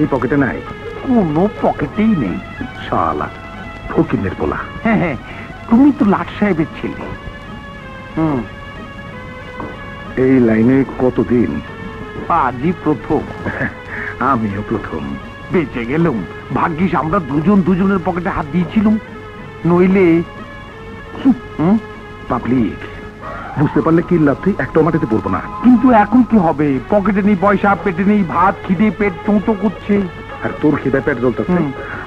এই পকেটে নাই? কোনো পকেটেই নেই। শালা ফকিনের পোলা। হ্যাঁ হ্যাঁ, তুমি তো লাট সাহেবের ছেলে। এই লাইনে কতদিন? আজই প্রথম। আমিও প্রথম। বেঁচে গেলাম, ভাগ্যিস আমরা দুজনের পকেটে হাত দিয়েছিলাম, নইলে পাবলিক বুঝতে পারলে কি লাভ, তুই একটা মাটিতে পড়বো না। কিন্তু এখন কি হবে? পকেটে নেই পয়সা, পেটে নেই ভাত, খিদে পেট চোঁতো করছে। আর তোর খিদে পেট জ্বলতেছে,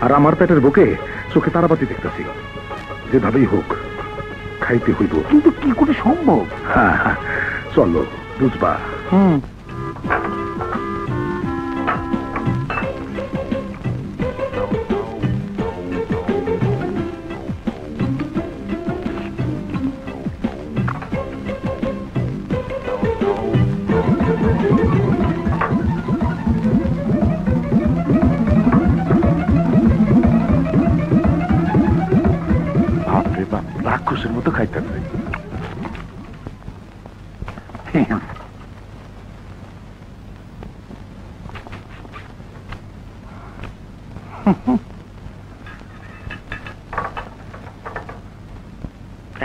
আর আমার পেটের বুকে চোখে তারাবাতি দেখতেছি। যেভাবেই হোক খাইতে হইব। কিন্তু কি করে সম্ভব? হ্যাঁ চলো বুঝবা। রাক্ষসের মতো খাইতেছে।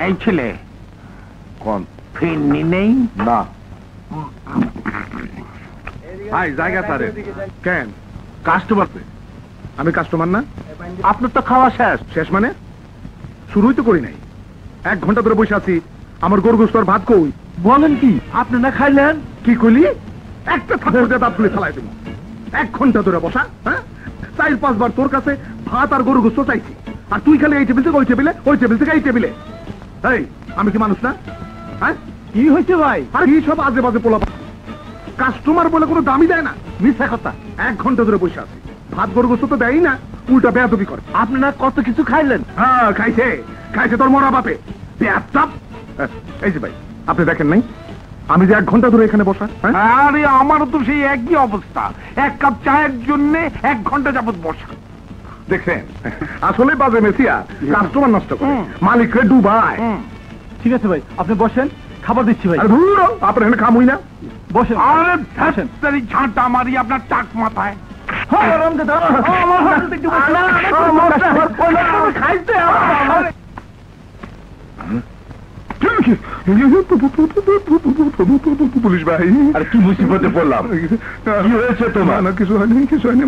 এই ছেলে, কোন ফিরনি নেই? না ভাই, জায়গা তারে কেন? কাস্টমার? আমি কাস্টমার না? আপনার তো খাওয়া শেষ। শেষ মানে? শুরুই তো করি নাই। 1 ঘন্টা ধরে বসে আছি, আমার গরু গোশত আর ভাত কই? বলেন কি, আপনি না খাইলেন? কি কইলি? একটা থাপ্পড় দিয়ে দাঁত খুলে ফেলাই দেবো। 1 ঘন্টা ধরে বসা, হ্যাঁ 4-5 বার তোর কাছে ভাত আর গরু গোশত চাইছি, আর তুই খালি এই টেবিল থেকে ওই টেবিলে, ওই টেবিল থেকে এই টেবিলে। এই আমি কি মানুষ না? হ্যাঁ কি হয়েছে ভাই? আর কি সব আজে বাজে পোলা? কাস্টমার বলে কোনো দামই দেয় না। মিথ্যা কথা। 1 ঘন্টা ধরে বসে আছি, ভাত গরু গোশত তো দেয়ই না, উল্টা বেয়াদবি করে। আপনি না কত কিছু খাইলেন? হ্যাঁ খাইছে তোর মরা বাপে। এই যে ভাই, আপনি দেখেন নাই আমি যে 1 ঘন্টা ধরে এখানে বসা? আরে আমারও তো সেই একই অবস্থা, 1 কাপ চায়ের জন্য 1 ঘন্টা যাবত বসা। দেখছেন, আসলে বাজে মেসিয়া কাস্টমার নষ্ট করে, মালিকরে ডুবায়। ঠিক আছে ভাই, আপনি বসেন, খাবার দিচ্ছি ভাই। আপনার এখানে খামুই না, বসেন। আরে ধ্যাত্তেরি ঝাঁটা মারি আপনার টাক মাথায়। খাইতে পুলিশ ভাই, আর কি মুসিবতে পড়লাম? কি হয়েছে তোমার? না কিছু হয়নি, কিছু হয়নি,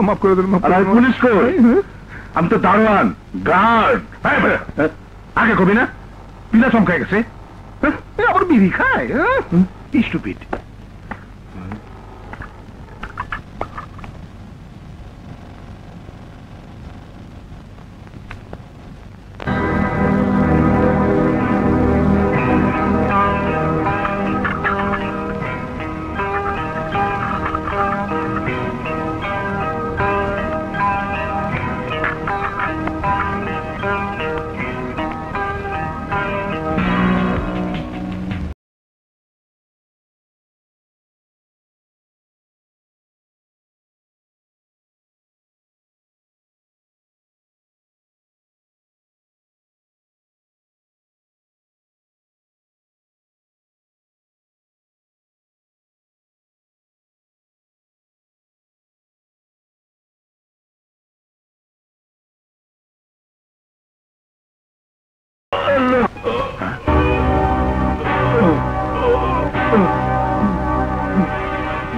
মাফ করে দেন। পুলিশ কই? আমি তো দারোয়ান, গার্ড। আগে কবি না, পিলা চমকায় গেছে, আবার বিড়ি খায়। স্টুপিড।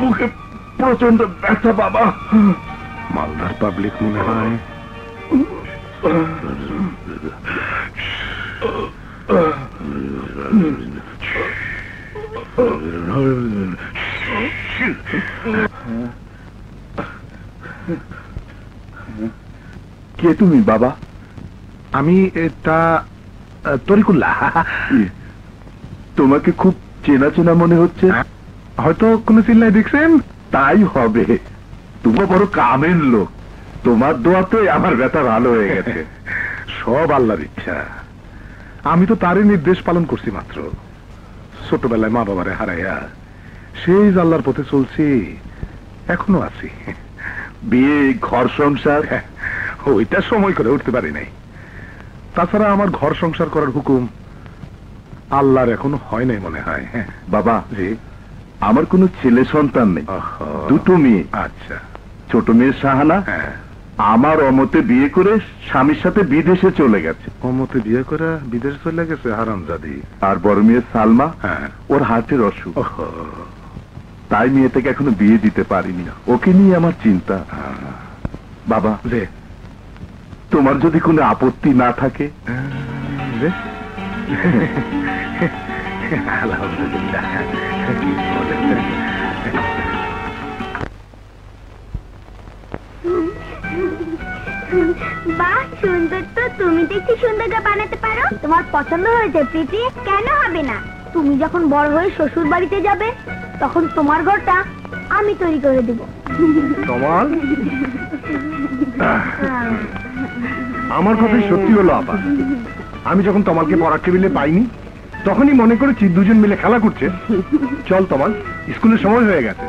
মুখে প্রচন্ড ব্যথা বাবা। মালদার পাবলিক মনে হয়। কে তুমি বাবা? আমি এটা তরিকুল্লাহ। তোমাকে খুব চেনা চেনা মনে হচ্ছে। হয়তো কোন চিল্লাই দেখছেন। তাই হবে, তুমি বড় কামের লোক, তোমার দোয়াতে আমার ব্যথা ভালো হয়ে গেছে। সব আল্লাহর ইচ্ছা, আমি তো তারই নির্দেশ পালন করছি মাত্র। ছোটবেলায় মা বাবারে হারাইয়া সেই আল্লাহর পথে চলছি, এখনো আছি। বিয়ে, ঘর সংসার ওইটা সময় করে উঠতে পারি নাই। তাছাড়া আমার ঘর সংসার করার হুকুম আল্লাহর এখনো হয় নাই মনে হয়। বাবা জি, আমার কোনো ছেলে সন্তান নেই, দুটো মেয়ে। আচ্ছা, ছোট মেয়ে শাহানা আমার অমতে বিয়ে করে স্বামীর সাথে বিদেশে চলে গেছে। অমতে বিয়ে করে বিদেশ চলে গেছে হারামজাদি। আর বড় মেয়ে সালমা হ্যাঁ। ওর হার্টের অসুখ, তাই মেয়েটাকে এখনো বিয়ে দিতে পারিনি। ওকে নিয়ে আমার চিন্তা। বাবা রে, তোমার যদি কোনো আপত্তি না থাকে। রে, আলহামদুলিল্লাহ। কি বলেন? বাহ, সুন্দর তো। তুমি দেখছি সুন্দরটা বানাতে পারো। তোমার পছন্দ হয়েছে প্রীতি? কেন হবে না? তুমি যখন বড় হয়ে শ্বশুর বাড়িতে যাবে তখন তোমার ঘরটা আমি তৈরি করে দিব। তোমার আমার কথাই সত্যি হলো আপা। আমি যখন তোমাকে পড়ার টেবিলে পাইনি তখনই মনে করেছি দুজন মিলে খেলা করছে। চল তোমার, স্কুলের সময় হয়ে গেছে।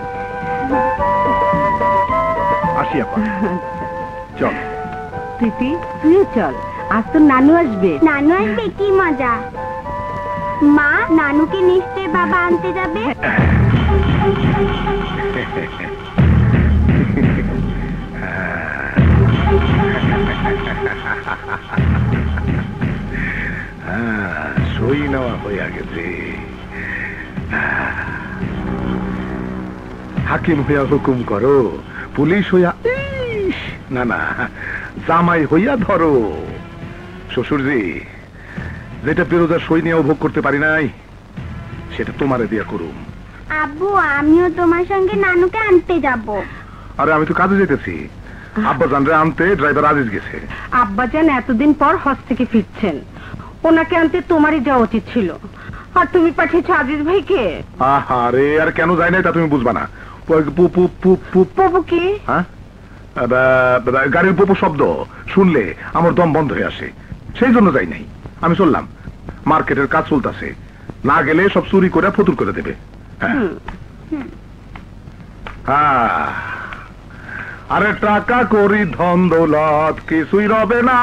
আসি আপা, চল। প্রীতি, তুইও চল, আজ তো নানু আসবে। নানু আসবে? কি মজা। মা, নানুকে নিশ্চয় বাবা আনতে যাবে। সই নেওয়া হইয়া গেছে। হাকিম হইয়া হুকুম করো, পুলিশ হইয়া ইস, না না, জামাই হইয়া ধরো। শ্বশুরজি, যেটা বেরোজার সই নিয়ে ভোগ করতে পারি নাই সেটা তোমারে দিয়া করুম। আব্বু, আমিও তোমার সঙ্গে নানুকে আনতে যাব। আরে আমি তো কাজে যেতেছি। আব্বা জানরে আনতে ড্রাইভার আজিজ গেছে। আব্বাজান এতদিন পর হজ থেকে ফিরছেন, ওনাকে আনতে তোমারই যাওয়া উচিত ছিল। আর তুমি পাঠিয়েছো আজিজ ভাইকে। আরে আর কেন যায় নাই তা তুমি বুঝবা না। বাবু কি? হ্যাঁ, গাড়ির পুপু শব্দ শুনলে আমার দম বন্ধ হয়ে আসে, সেই জন্য যাই নাই। আমি চললাম, মার্কেটের কাজ চলতেছে, না গেলে সব চুরি করে ফতুর করে দেবে। হ্যাঁ, আরে টাকা করি ধন দৌলত কিছুই রবে না।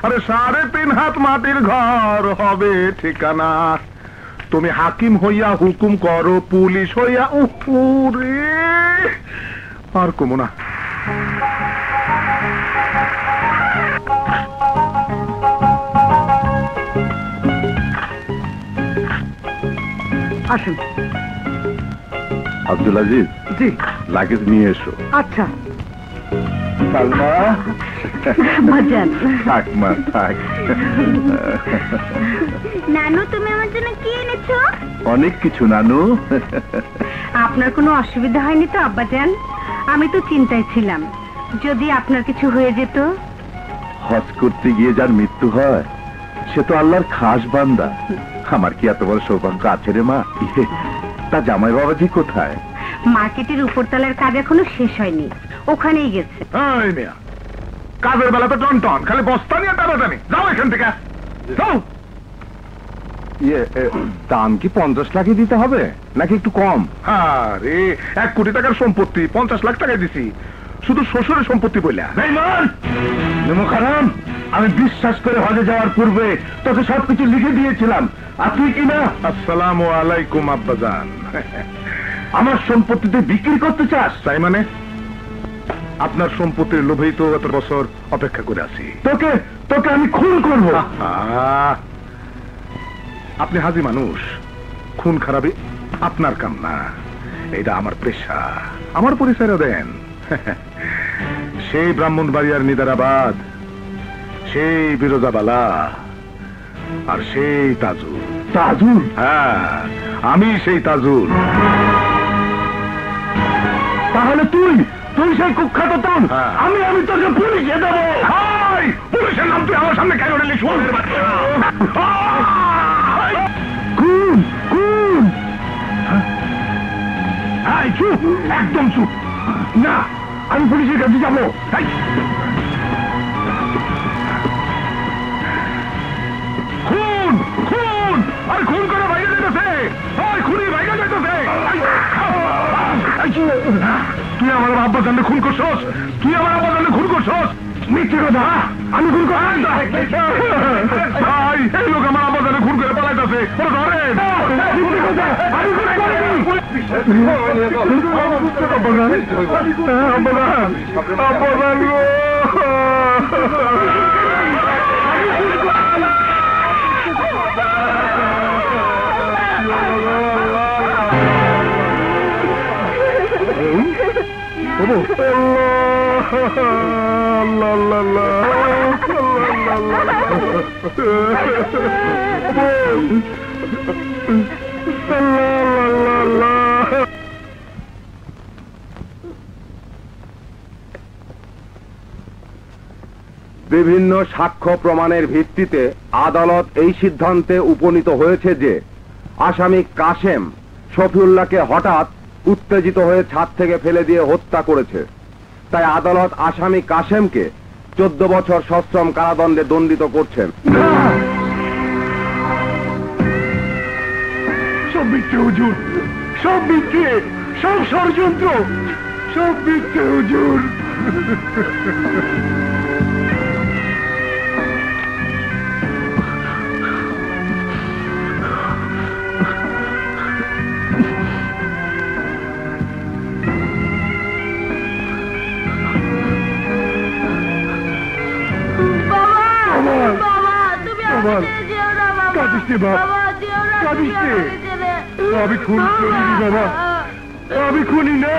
আরে 3.5 হাত মাটির ঘর হবে ঠিকানা। তুমি হাকিম হইয়া হুকুম করো, পুলিশ হইয়া উহুরে আর কমো না। আসুন। আব্দুল আজিজ, জি। লাগেজ নিয়ে এসো। আচ্ছা। সালমা, বাজান। থাক মা, থাক। নানু, তুমি আমার জন্য কি এনেছো? অনেক কিছু নানু। আপনার কোনো অসুবিধা হয়নি তো আব্বাজান? আমি তো চিন্তায় ছিলাম যদি আপনার কিছু হয়ে যেত। হজ করতে গিয়ে যার মৃত্যু হয় সে তো আল্লাহর খাস বান্দা। আমার কি এত বড় সৌভাগ্য আছে রে মা? তা জামাই বাবাজি কোথায়? মার্কেটের উপরতলার কাজ এখনো শেষ হয়নি, ওখানেই গেছে। এই মিয়া, কাজের বেলা তো টন টন, খালি বস্তা নিয়ে টানাটানি। যাও এখান থেকে, যাও। দাম কি 50 লাখই দিতে হবে নাকি একটু কম? আরে 1 কোটি টাকার সম্পত্তি 50 লাখ টাকা দিছি, শুধু শ্বশুরের সম্পত্তি বইলা। খারাম, আমি বিশ্বাস করে হজে যাওয়ার পূর্বে তোকে সবকিছু লিখে দিয়েছিলাম, আর তুই কিনা? আসসালামু আলাইকুম আব্বাজান। আমার সম্পত্তিতে বিক্রি করতে চাস? তাই মানে? আপনার সম্পত্তির লোভেই তো এত বছর অপেক্ষা করে আছি। তোকে তোকে আমি খুন করবো। আপনি হাজি মানুষ, খুন খারাপি আপনার কাম না, এটা আমার পেশা। আমার পরিচয় দেন। সেই ব্রাহ্মণবাড়িয়ার নিদারাবাদ, সেই বিরোজাবালা, আর সেই তাজুল। তাজুল? হ্যাঁ, আমি সেই তাজুল। তাহলে তুই তুই সেই কুখ্যাত টান? হ্যাঁ। আমি তোকে পুলিশে দেবো। হাই, পুলিশের নাম তুই আমার সামনে কেন উঠলি? শুনতে পাচ্ছি না। খুন খুন। হাই, চুপ, একদম চুপ। না, আমি পুলিশের কাছে যাবো। হাই। খুন খুন, আর খুন করে বাইরে যেতেছে। খুনি বাইরে যেতেছে। তুই আমার আব্বা জানলে খুন করছস? তুই আমার আব্বা জানলে খুন করছস? মিথ্যে কথা। আমি খুন ভাই এই লোক আমার আব্বাজানে খুন করে পালাইতেছে বিভিন্ন সাক্ষ্য প্রমাণের ভিত্তিতে আদালত এই সিদ্ধান্তে উপনীত হয়েছে যে আসামি কাশেম শফিউল্লাহকে হঠাৎ উত্তেজিত হয়ে ছাদ থেকে ফেলে দিয়ে হত্যা করেছে। তাই আদালত আসামি কাশেমকে 14 বছর সশ্রম কারাদণ্ডে দণ্ডিত করছেন। সব মিথ্যে হুজুর, সব মিথ্যে, সব ষড়যন্ত্র, সব মিথ্যে হুজুর। আমি খুন করিনি বাবা, আমি খুনি না।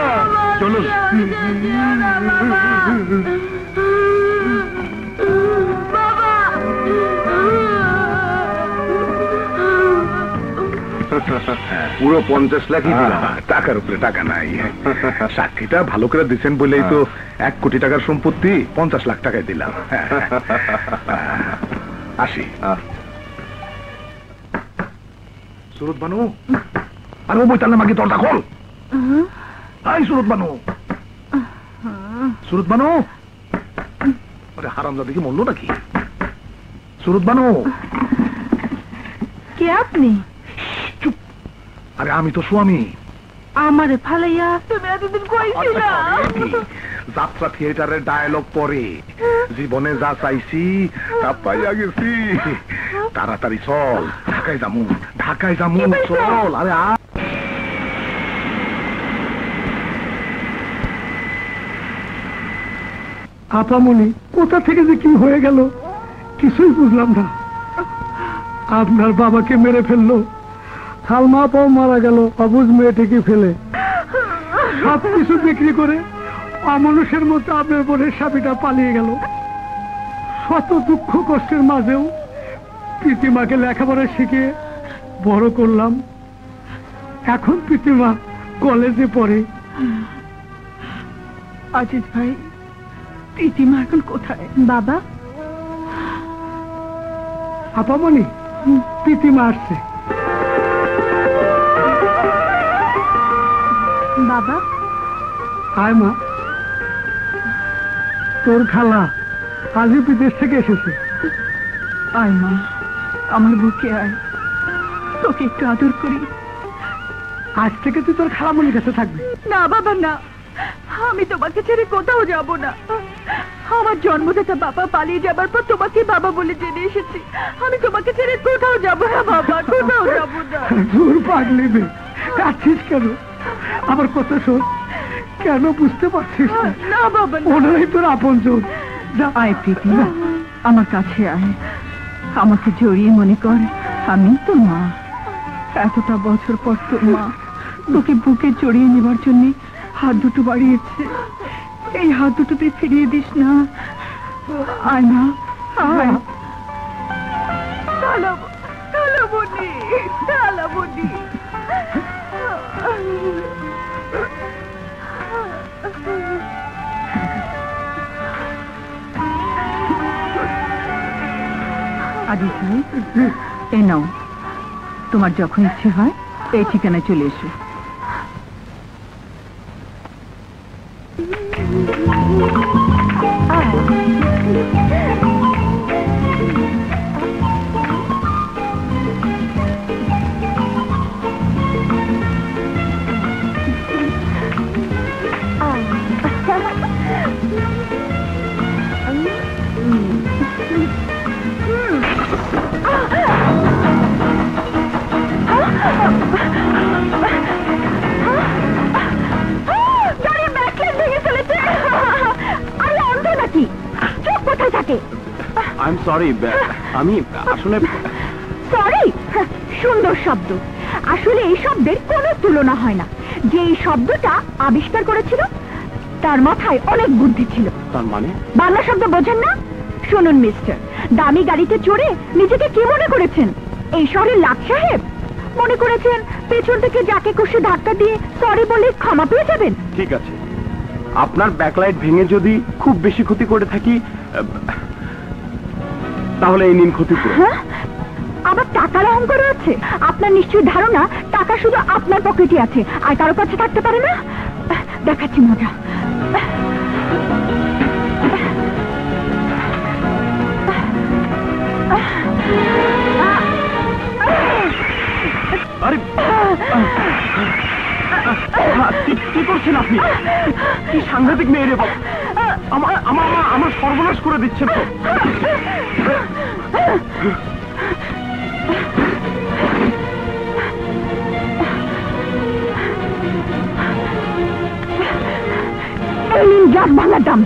চলো পুরো 50 লাখই দিলাম। টাকার উপরে টাকা নাই। সাক্ষীটা ভালো করে দিচ্ছেন বলেই তো 1 কোটি টাকার সম্পত্তি 50 লাখ টাকায় দিলাম। আসি। সুরত বানু, আর ও বইতাল না মাকে দরজা খোল। আই সুরত বানু, সুরত বানু, আরে হারামজাদা দেখি মরলো নাকি? সুরত বানু। কে আপনি? চুপ, আরে আমি তো স্বামী। আমারে ফালাইয়া তুমি এতদিন কই ছিলা? যাত্রা থিয়েটারের ডায়লগ পরে জীবনে যা চাইছি তা পাইয়া গেছি। তাড়াতাড়ি চল, ঢাকায় যামু, ঢাকায় যামু, চল। আরে আপামনি কোথা থেকে যে কি হয়ে গেল কিছুই বুঝলাম না। আপনার বাবাকে মেরে ফেললো, সালমা আপাও মারা গেল অবুঝ মেয়েটিকে ফেলে। সব কিছু বিক্রি করে অমানুষের মতো আপনার বোনের স্বামীটা পালিয়ে গেল। শত দুঃখ কষ্টের মাঝেও প্রীতিমাকে লেখাপড়া শিখিয়ে বড় করলাম। এখন প্রীতিমা কলেজে পড়ে। আজিজ ভাই, প্রীতিমা এখন কোথায়? বাবা, আপামনি প্রীতিমা আসছে। বাবা, আয় মা, তোর খালা আজই বিদেশ থেকে এসেছে। আয় মা, আমার বুকে আয়, তোকে একটু আদর করি। আজ থেকে তুই তোর খালামনির কাছে থাকবি। না বাবা না, আমি তোমাকে ছেড়ে কোথাও যাব না। আমার জন্মদাতা বাবা পালিয়ে যাবার পর তোমাকে বাবা বলে জেনে এসেছি। আমি তোমাকে ছেড়ে কোথাও যাব না বাবা, কোথাও যাব না। দূর পাগলি বে, কাঁদছিস কেন? আমার কথা শোন, কেন বুঝতে পারছিস না? না বাবা, ওনারাই তোর আপনজন। আয় প্রীতিমা, আমার কাছে আয়, আমাকে জড়িয়ে মনে কর আমি তোর মা। এতটা বছর পর তোর মা তোকে বুকে জড়িয়ে নেবার জন্য হাত দুটো বাড়িয়েছে। এই হাত দুটো তুই ফিরিয়ে দিস না। আয় না, আয়। আজিজ ভাই, এই নাও, তোমার যখন ইচ্ছে হয় এই ঠিকানায় চলে এসো। আই এম সরি, আমি আসলে সরি, সুন্দর শব্দ। আসলে এই শব্দের কোনো তুলনা হয় না। যে এই শব্দটা আবিষ্কার করেছিল তার মাথায় অনেক বুদ্ধি ছিল। তার মানে বাংলা শব্দ বোঝেন না? শুনুন মিস্টার, দামি গাড়িতে চড়ে নিজেকে কি মনে করেছেন? এই শহরের লাট সাহেব মনে করেছেন পেছন থেকে যাকে খুশি ধাক্কা দিয়ে সরি বলে ক্ষমা পেয়ে যাবেন? ঠিক আছে, আপনার ব্যাকলাইট ভেঙে যদি খুব বেশি ক্ষতি করে থাকি তাহলে এই নিন ক্ষতিপূরণ। হ্যাঁ, আবার টাকার অহংকার আছে? আপনার নিশ্চয়ই ধারণা টাকা শুধু আপনার পকেটে আছে, আর কারো কাছে থাকতে পারে না। দেখাচ্ছি মজা। আরে কি করছেন আপনি? কি সাংঘাতিক মেয়ে রে বাবা! আমার সর্বনাশ করে দিচ্ছেন তো। গ্লাস ভাঙার দাম।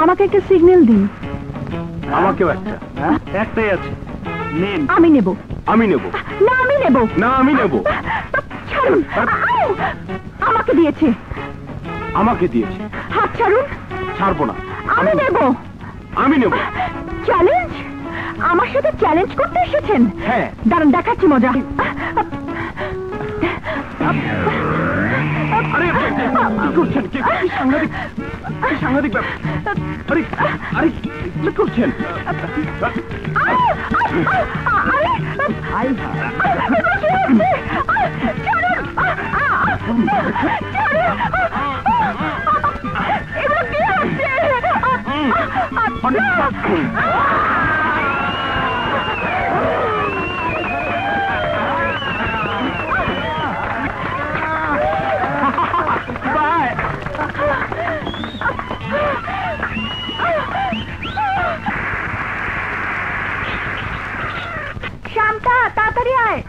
আমাকে একটা সিগন্যাল দিন। আমাকেও একটা। একটাই আছে, নিন। আমি নেব। আমি নেব না, আমি নেব। না, আমি নেব। ছাড়ুন। আমাকে দিয়েছে। আমাকে দিয়েছে। হাত ছাড়ুন। ছাড়বো না। আমি নেব। আমি নেব। চ্যালেঞ্জ? আমার সাথে চ্যালেঞ্জ করতে এসেছেন? হ্যাঁ। দাঁড়ান, দেখাচ্ছি মজা। আরে কি করছেন? কি সাংঘাতিক, কি সাংঘাতিক ব্যাপার! আরে আরে কি করছেন? শান্তা, তাড়াতাড়ি আয়।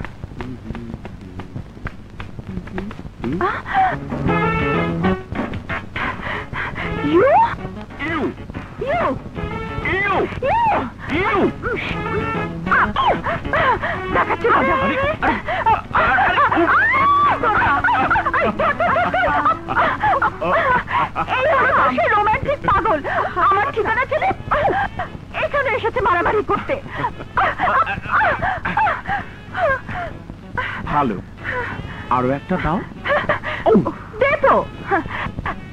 You? You You? You You? You দেখাচ্ছি মজা। এই হলো সে রোমান্টিক পাগল। আমার ঠিকানা ছেলে এখানে এসেছে মারামারি করতে। ভালো, আরো একটা দাও। দে তো।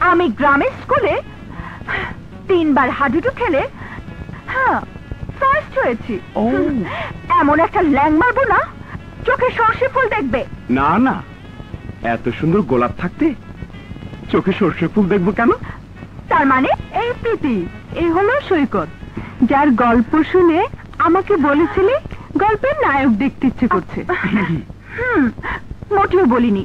আমি গ্রামের স্কুলে 3 বার হাডুডু খেলে ফার্স্ট হয়েছি। এমন একটা ল্যাং মারবো না, চোখে সর্ষে ফুল দেখবে। না না, এত সুন্দর গোলাপ থাকতে চোখে সর্ষে ফুল দেখবো কেন? তার মানে এই প্রীতি, এই হলো সৈকত, যার গল্প শুনে আমাকে বলেছিলি গল্পের নায়ক দেখতে ইচ্ছে করছে। মোটেও বলিনি।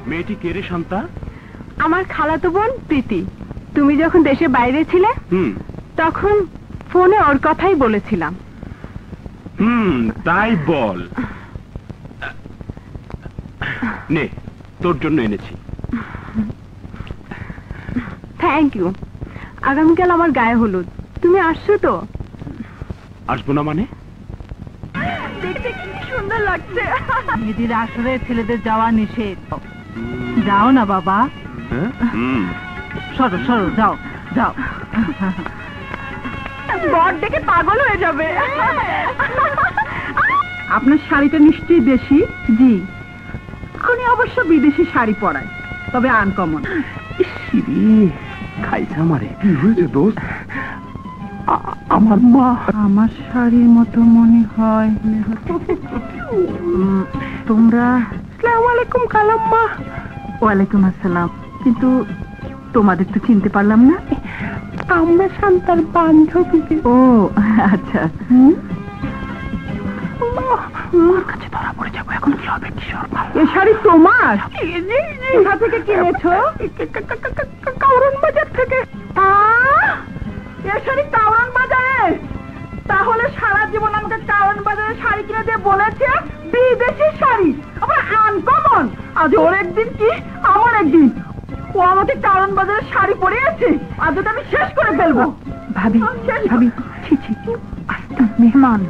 মেয়েটি কে রে শান্তা? আমার খালাতো বোন প্রীতি। তুমি যখন দেশে বাইরে ছিলে তখন ফোনে ওর কথাই বলেছিলাম। তাই বল। নে, তোর জন্য এনেছি। Thank you. আগামীকাল আমার গায়ে হলুদ, তুমি আসছো তো? আসবো না মানে? দেখতে কি সুন্দর লাগছে। মেয়েদের আসলে ছেলেদের যাওয়া নিষেধ। যাও না বাবা। সরো সরো, যাও যাও। বর দেখে পাগল হয়ে যাবে। আপনার শাড়িটা নিশ্চয়ই দেশি? জি, উনি অবশ্য বিদেশি শাড়ি পরায়, তবে আনকমন। খাইছে আমারে। কি হয়েছে দোস্ত? আমার মা। আমার শাড়ির মতো মনে হয়। তোমরা? আসসালামু আলাইকুম খালাম্মা। ওয়ালাইকুম আসসালাম। কিন্তু তোমাদের তো চিনতে পারলাম না। আমরা শান্তার বান্ধবী। ও আচ্ছা। ওর কাছে ধরা পড়ে যাবো। এখন কি হবে কিশোর? এই শাড়ি তোমার? কোথা থেকে কিনেছো? কারণ বাজার থেকে। এই শাড়ি কারণ বাজারে? তাহলে সারা জীবন আমাকে কারণ বাজারে শাড়ি কিনে দিয়ে বলেছে বিদেশি শাড়ি, আবার আনকমন। আজ ওর একদিন কি আমার একদিন, ও আমাকে কারণ বাজারে শাড়ি পরিয়েছে, আজ ওটা আমি শেষ করে ফেলবো। ভাবি ভাবি, ছি ছি, আস্তে, মেহমান।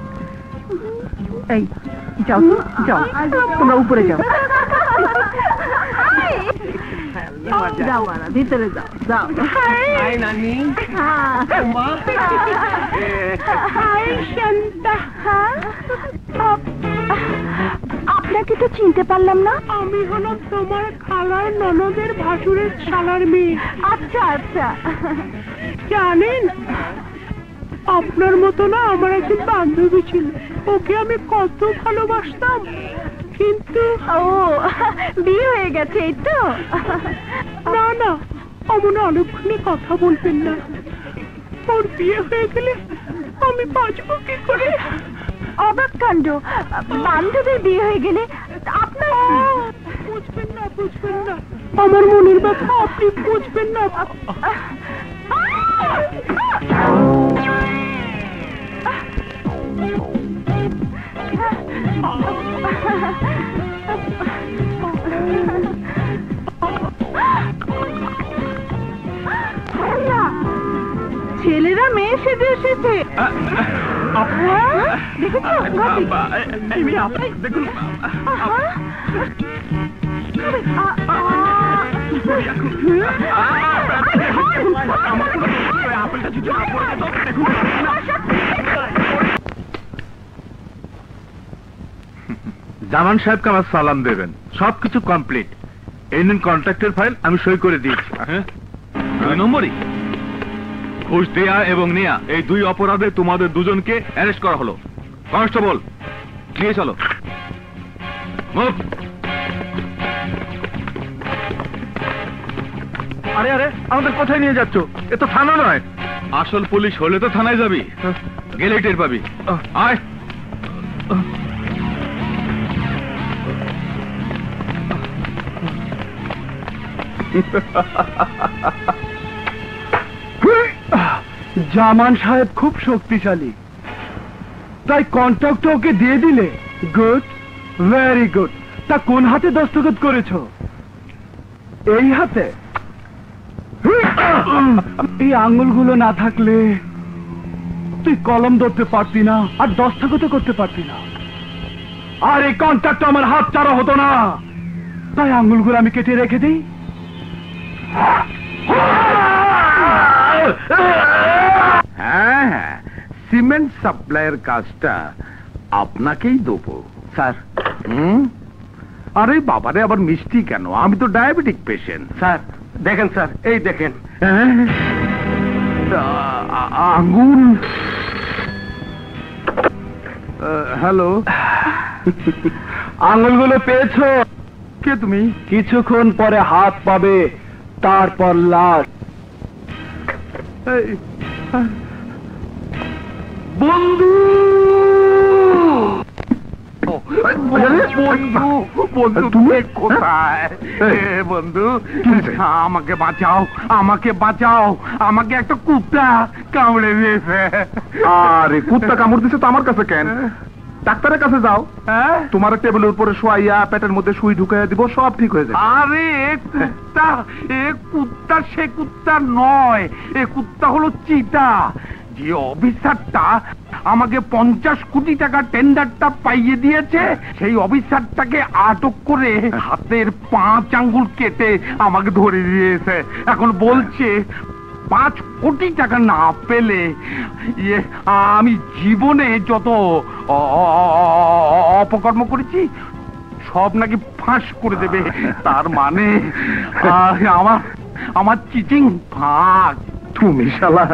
এই যাও তো, যাও, তোমরা উপরে যাও। যাও আরা, ভিতরে যাও, যাও। হাই নানি। হাই শান্তা। আপনাকে তো চিনতে পারলাম না। আমি হলাম তোমার খালার ননদের ভাসুরের শালার মেয়ে। আচ্ছা আচ্ছা। জানেন, আপনার মতো না আমার একজন বান্ধবী ছিল, ওকে আমি কত ভালোবাসতাম, কিন্তু ও বিয়ে হয়ে গেছে এই তো? না না, অমন অলক্ষণে কথা বলবেন না। ওর বিয়ে হয়ে গেলে আমি বাঁচবো কি করে? অবাক কাণ্ড, বান্ধবীর বিয়ে হয়ে গেলে আপনার বুঝবেন না, বুঝবেন না, আমার মনের ব্যথা আপনি বুঝবেন না। ছেলেরা মেয়ে সেজে এসেছে। দেখুন জামান সাহেবকে আমার সালাম দেবেন, সবকিছু কমপ্লিট। এই নিন কন্ট্রাক্টের ফাইল, আমি সই করে দিয়েছি। 2 নম্বরই ঘুষ দেয়া এবং নেয়া, এই 2 অপরাধে তোমাদের দুজনকে অ্যারেস্ট করা হলো। কনস্টেবল, নিয়ে চলো। মুভ। আরে আরে, আমাদের কোথায় নিয়ে যাচ্ছ? এ তো থানা নয়। আসল পুলিশ হলে তো থানায় যাবি, গেলে টের পাবি। আয়। জামান সাহেব খুব শক্তিশালী, তাই কন্ট্রাক্ট ওকে দিয়ে দিলে? Good, very good. তা কোন হাতে দস্তখত করেছো? এই হাতে? এই আঙ্গুলগুলো না থাকলে তুই কলম ধরতে পারতি না, আর দস্তখত করতে পারতি না, আর এই কন্ট্রাক্ট আমার হাত ছাড়া হতো না। তাই আঙ্গুলগুলো আমি কেটে রেখে দিই। হ্যাঁ হ্যাঁ, সিমেন্ট সাপ্লাইয়ের কাজটা আপনাকেই দেবো স্যার। আরে বাবারে, আবার মিষ্টি কেন? আমি তো ডায়াবেটিক পেশেন্ট। স্যার দেখেন, স্যার এই দেখেন। আঙ্গুল। হ্যালো, আঙ্গুলগুলো পেয়েছো? কে তুমি? কিছুক্ষণ পরে হাত পাবে, তারপর লাশ। বন্ধু, বন্ধু, বন্ধু তুমি কোথায়? বন্ধু, আমাকে বাঁচাও, আমাকে বাঁচাও, আমাকে একটা কুত্তা কামড়ে দিয়েছে। আরে কুত্তা কামড় দিছে তো আমার কাছে কেন? ডাক্তারের কাছে যাও। হ্যাঁ, তোমার টেবিলের উপরে শোয়াইয়া পেটের মধ্যে সুই ঢুকাইয়া দিব, সব ঠিক হয়ে যাবে। আরে কুত্তা, এ কুত্তা সে কুত্তা নয়, এ কুত্তা হলো চিতা। যে অফিসারটা আমাকে 50 কোটি টাকা টেন্ডারটা পাইয়ে দিয়েছে, সেই অফিসারটাকে আটক করে হাতের 5 আঙ্গুল কেটে আমাকে ধরে দিয়েছে। এখন বলছে 5 কোটি টাকা না পেলে আমি জীবনে যত অপকর্ম করেছি সব নাকি ফাঁস করে দেবে। তার মানে আমার চিচিং ফাঁক। তুমি শালা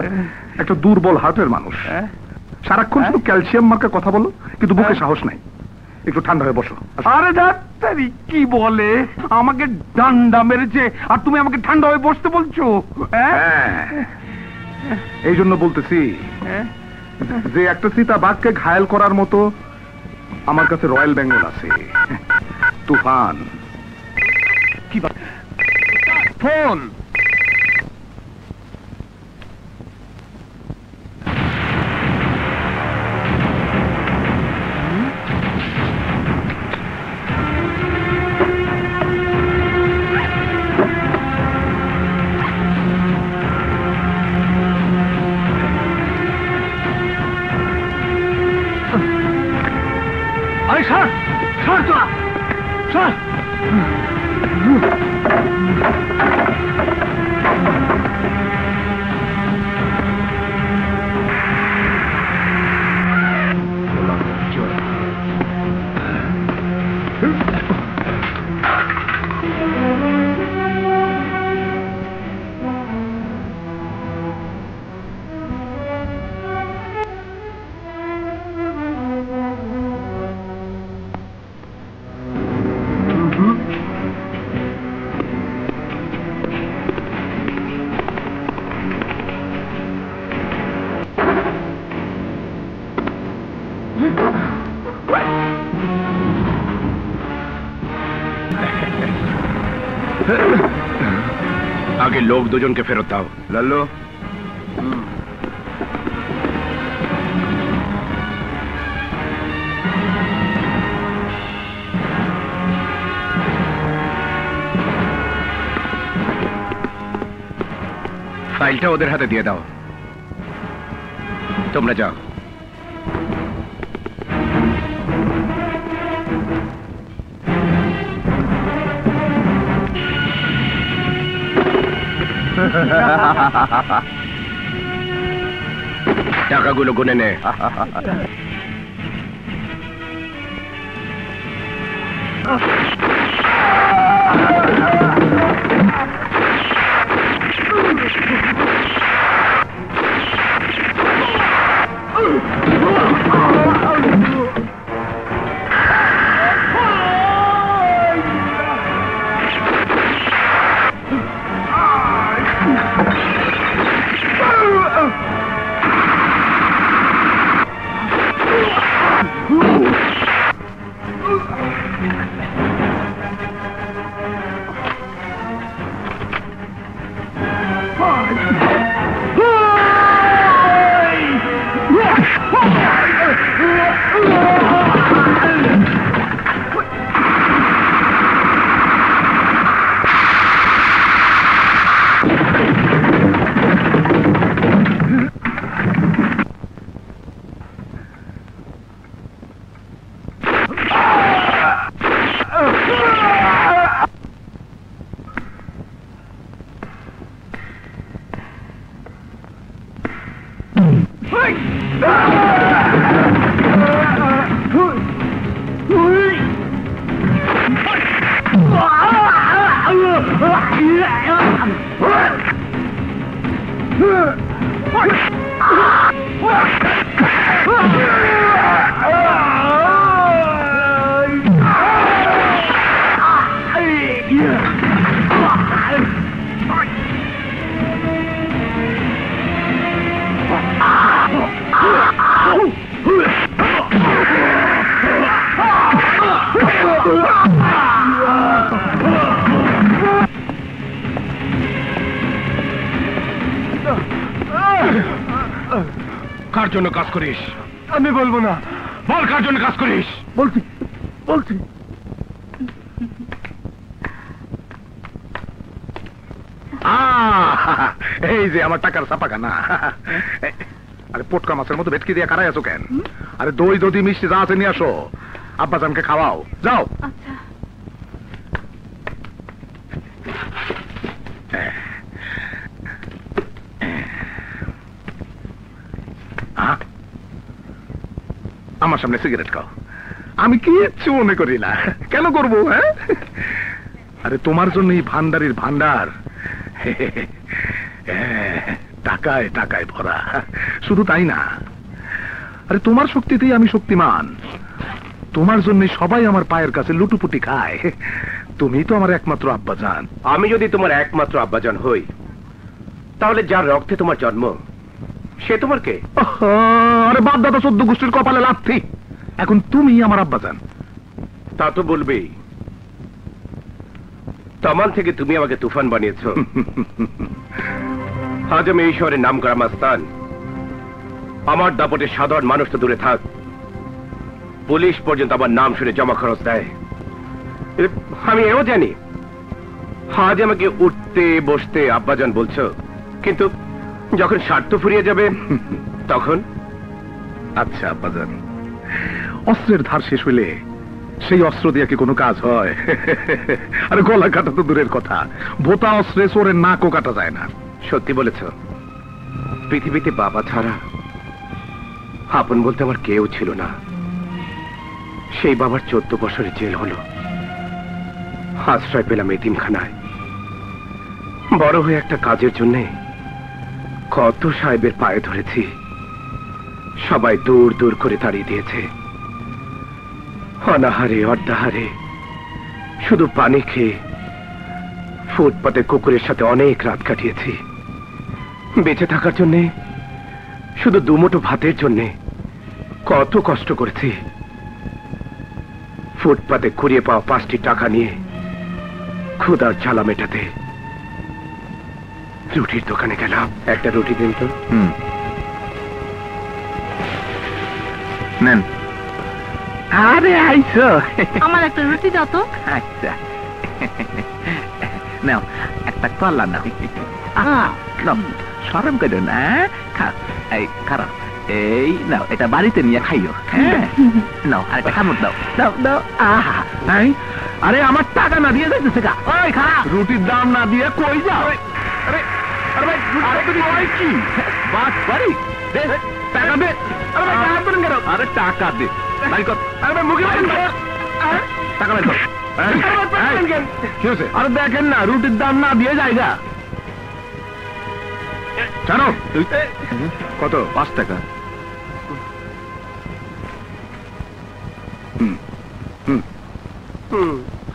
একটা দুর্বল হার্টের মানুষ, সারাক্ষণ শুধু ক্যালসিয়াম মার্কা কথা বলো, কিন্তু বুকে সাহস নাই। একটু ঠান্ডা হয়ে বসো। আরে ডাক্তারি কি বলে, আমাকে ডান্ডা মেরেছে আর তুমি আমাকে ঠান্ডা হয়ে বসতে বলছো? এই জন্য বলতেছি যে একটা চিতা বাঘকে ঘায়েল করার মতো আমার কাছে রয়্যাল বেঙ্গল আছে। তুফান কি ফোন আরে স্যার স্যার তোরা স্যার আগে লোক দুজনকে ফেরত দাও। লাল্লু, ফাইলটা ওদের হাতে দিয়ে দাও। তোমরা যাও। টাকাগুলো গুনে নে। কার জন্য কাজ করিস? আমি বলবো না। বল, কার জন্য কাজ করিস? বলছি বলছি এই যে আমার টাকার ছাপাখানা। আরে পোটকা মাছের মতো ভেটকি দিয়ে কারাই আছো কেন? আরে দই দধি মিষ্টি যা আছে নিয়ে আসো, আব্বাজানকে খাওয়াও। যাও। আচ্ছা। আমার সামনে সিগারেট খাও। আমি কিচ্ছু মনে করি না। কেন করবো? হ্যাঁ, আরে তোমার জন্য এই ভান্ডারির ভান্ডার টাকায় টাকায় ভরা। শুধু তাই না, আরে তোমার শক্তিতেই আমি শক্তিমান। তোমার জন্য সবাই আমার পায়ের কাছে লুটুপুটি খায়। তুমি তো আমার একমাত্র আব্বাজান। আমি যদি তোমার একমাত্র আব্বাজান হই, তাহলে যার রক্তে তোমার জন্ম সে তোমার কে? আরে বাপ দাদা 14 গোষ্ঠীর কপালে লাথি। এখন তুমি আমার আব্বাজান। তা তো বলবেই, তমান থেকে তুমি আমাকে তুফান বানিয়েছ। আজ আমি এই শহরের নাম করা মাস্তান। আমার দাপটে সাধারণ মানুষ তো দূরে থাক, পুলিশ পর্যন্ত আমার নাম শুনে জমা খরচ দেয়। আমি এও জানি আজ আমাকে উঠতে বসতে আব্বাজান বলছো, কিন্তু যখন স্বার্থ ফুরিয়ে যাবে তখন? আচ্ছা আব্বাজান, অস্ত্রের ধার শেষ হইলে সেই অস্ত্র দিয়ে কি কোনো কাজ হয়? আরে গলা কাটা তো দূরের কথা, ভোতা অস্ত্রে চোরের নাকও কাটা যায় না। সত্যি বলেছ, পৃথিবীতে বাবা ছাড়া আপন বলতে আমার কেউ ছিল না। সেই বাবার 14 বছরের জেল হলো, আশ্রয় পেলাম এতিমখানায়। বড় হয়ে একটা কাজের জন্য কত সাহেবের পায়ে ধরেছি, সবাই দূর দূর করে তাড়িয়ে দিয়েছে। অনাহারে অর্ধাহারে শুধু পানি খেয়ে ফুটপাতে কুকুরের সাথে অনেক রাত কাটিয়েছি। বেঁচে থাকার জন্যে, শুধু দুমুঠো ভাতের জন্যে কত কষ্ট করেছি। ফুটপাতে কুড়িয়ে পাওয়া 5টি টাকা নিয়ে ক্ষুধার জ্বালা মেটাতে রুটির দোকানে গেলাম। একটা রুটি দিন তো। নেন। আরে আইসো, আমার একটা রুটি দাও তো। আচ্ছা নাও একটা কলা নাও। সরম করো না, খারাপ। এই নাও, এটা বাড়িতে নিয়ে খাইও। হ্যাঁ নাও, আরেকটা খামর দাও দাও দাও। আহা, আরে আমার টাকা না দিয়ে যাইতেছে গা। ওই খারাপ, রুটির দাম না দিয়ে কই যাও? আরে আরে ভাই, আরে কি বাস বাড়ি দে, টাকা দে। আরে ভাই, টাকা দেন কেন? আরে টাকা দে। ভাই কত? আরে ভাই মুখে বলেন টাকা বের কর। আরে দেখেন না, রুটির দাম না দিয়ে যায়গা। জানো কত? 5 টাকা।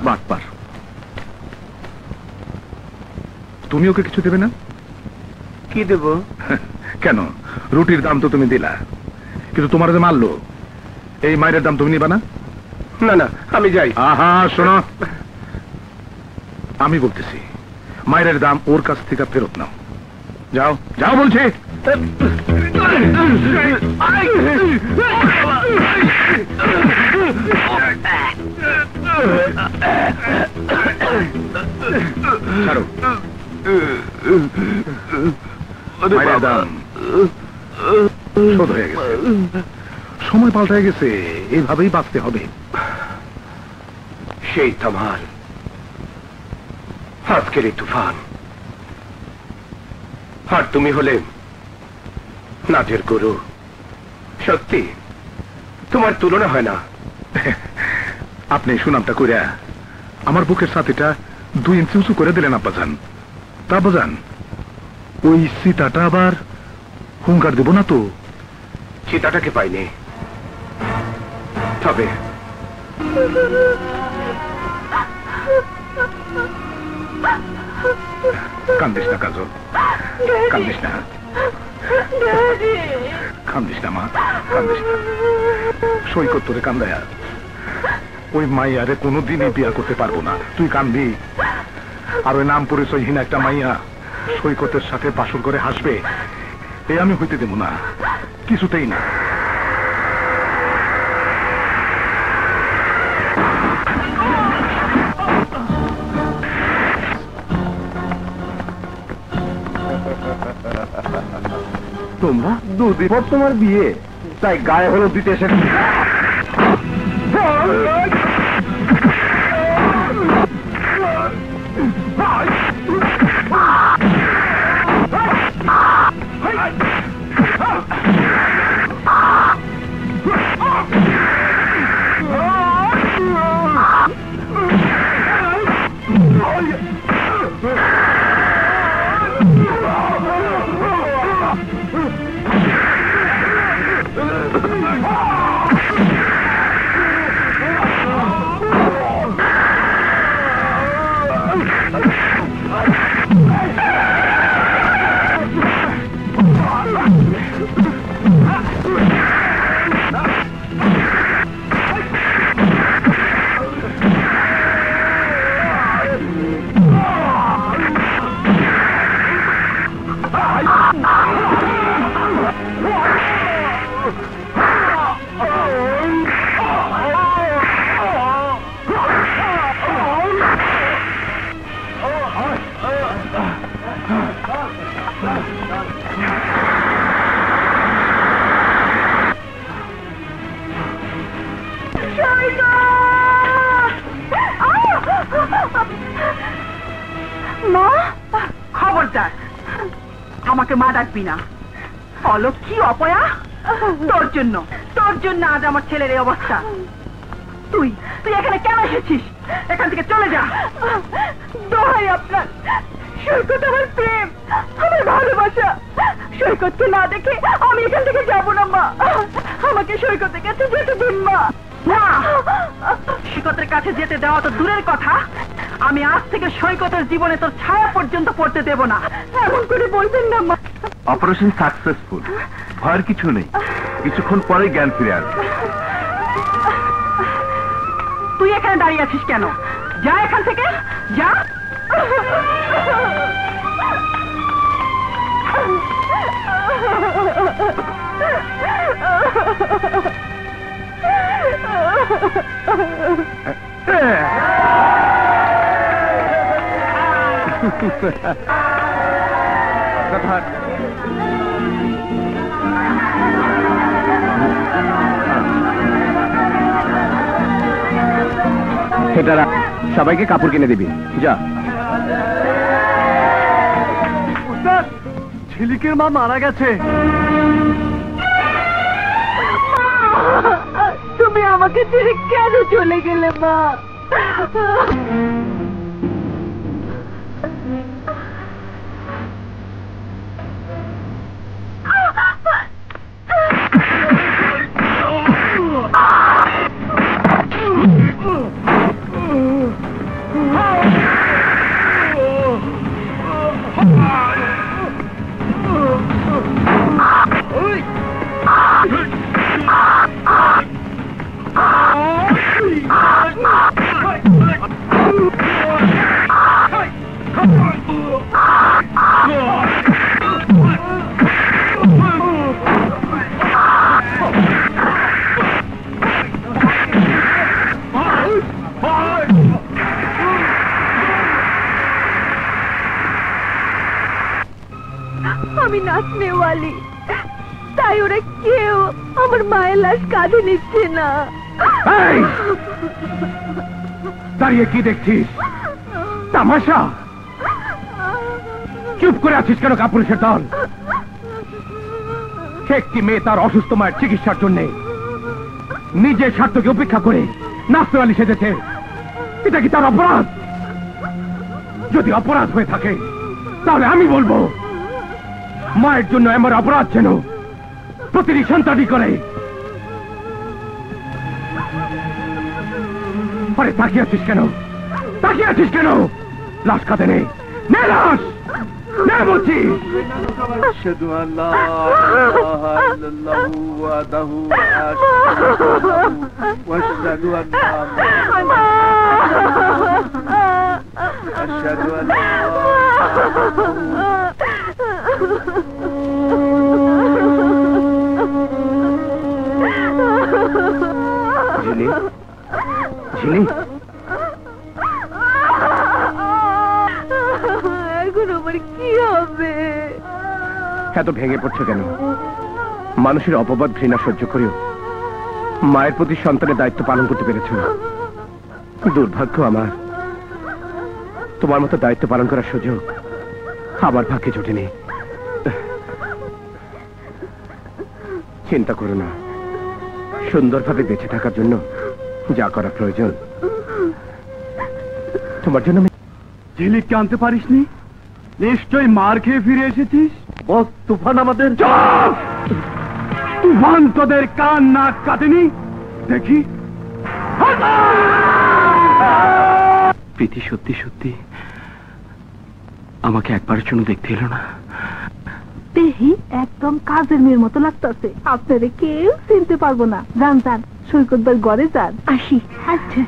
বাটপার, তুমি ওকে কিছু দেবে না? কি দেব? কেন, রুটির দাম তো তুমি দিলা, কিন্তু তোমার যে মারলো এই মায়ের দাম তুমি নিবা না? না না, আমি যাই। আহা শোনো, আমি বলতেছি মায়ের দাম ওর কাছ থেকে ফেরত নাও। যাও যাও বলছি। ছাড়ো। মায়ের দাম শোধ হয়ে গেছে, সময় পাল্টে গেছে, এইভাবেই বাঁচতে হবে। সেই তামাল, আজকের এই তুফান, আর তুমি হলে নাচের গুরু। সত্যি তোমার তুলনা হয় না। আপনি সুনামটা কইরা আমার বুকের সাথীটা 2 ইঞ্চি উঁচু করে দিলেন আব্বাজান। তা আব্বাজান, ওই সীতাটা আবার হুঙ্কার দেব না তো? সীতাটাকে পাইনি, তবে কান্দিস না কাজল, কান্দিস না, কান্দিস না মা, কান্দিস না। সৈকত তোরে কান্দায়া ওই মাইয়ারে কোনোদিনই বিয়া করতে পারবো না। তুই কান্দি, আর ওই নাম পরিচয়হীন একটা মাইয়া সৈকতের সাথে বাসর করে হাসবে, এ আমি হইতে দেব না, কিছুতেই না। তোমরা 2 দিন পর তোমার বিয়ে, তাই গায়ে হলুদ দিতে এসে মা, খবরদার আমাকে মা ডাকবি না। অলক্ষী অপয়া, তোর জন্য আজ আমার ছেলের এই অবস্থা। তুই এখানে কেন এসেছিস? এখান থেকে চলে যা। দোহাই আপনার, সৈকত আমার প্রেম, আমার ভালোবাসা। সৈকতকে না দেখে আমি এখান থেকে যাবো না মা। আমাকে সৈকতের কাছে যেতে দিন মা। না, সৈকতের কাছে যেতে দেওয়া তো দূরের কথা, আমি আজ থেকে সৈকতের জীবনে তোর ছায়া পর্যন্ত পড়তে দেব না। এমন করে বলবেন না মা। অপারেশন সাকসেসফুল, ভয়ের কিছু নেই, কিছুক্ষণ পরে জ্ঞান ফিরে আসবে। তুই এখানে দাঁড়িয়ে আছিস কেন? যা এখান থেকে, যা। সেটা সবাইকে কাপড় কিনে দিবি, যা। ঝিলিকের মা মারা গেছে। তুমি আমাকে ছেড়ে কেন চলে গেলে মা? আমি নাচনেওয়ালি, তাই ওরা কেউ আমার মায়ের লাশ কাঁধে নিচ্ছে না। দাঁড়িয়ে কি দেখছিস? তামাশা? চুপ করে আছিস কেন? কাপুরুষের দল। একটি মেয়ে তার অসুস্থ মায়ের চিকিৎসার জন্য নিজের স্বার্থকে উপেক্ষা করে নাচনেওয়ালি সেজেছে। এটা কি তার অপরাধ? যদি অপরাধ হয়ে থাকে তাহলে আমি বলবো, মায়ের জন্য আমার অপরাধ যেন প্রতিটি সন্তানই করে। আরে তাকিয়ে আছিস কেন? তাকিয়ে আছিস কেন? লাশ কাঁধে নেই, নে লাশ, নে বলছি। আশহাদু আল্লা ইলাহা ইল্লাল্লাহু ওয়াহদাহু লা শারীকা লাহু ওয়া আশহাদু আন্না আশহাদু আল্লা ঝিলি, ঝিলি, এখন আমার কি হবে? এত ভেঙে পড়ছো কেন? মানুষের অপবাদ ঘৃণা সহ্য করেও মায়ের প্রতি সন্তানের দায়িত্ব পালন করতে পেরেছ। দুর্ভাগ্য আমার, তোমার মতো দায়িত্ব পালন করার সুযোগ আমার ভাগ্যে জোটেনি। চিন্তা করো না, সুন্দরভাবে বেঁচে থাকার জন্য যা করা প্রয়োজন তোমার জন্য। ঝিলিককে আনতে পারিসনি? নিশ্চয়ই মার খেয়ে ফিরে এসেছিস। বস, তুফান আমাদের। তুফান তোদের কান নাক কাটেনি? দেখি। প্রীতি সত্যি সত্যি আমাকে একবারের জন্য দেখতে এলো না। দেহি একদম কাজের মেয়ের মতো লাগতেছে। আপনারে কেউ চিনতে পারবো না। যান যান, সৈকত ভাই ঘরে যান। আসি। আচ্ছা।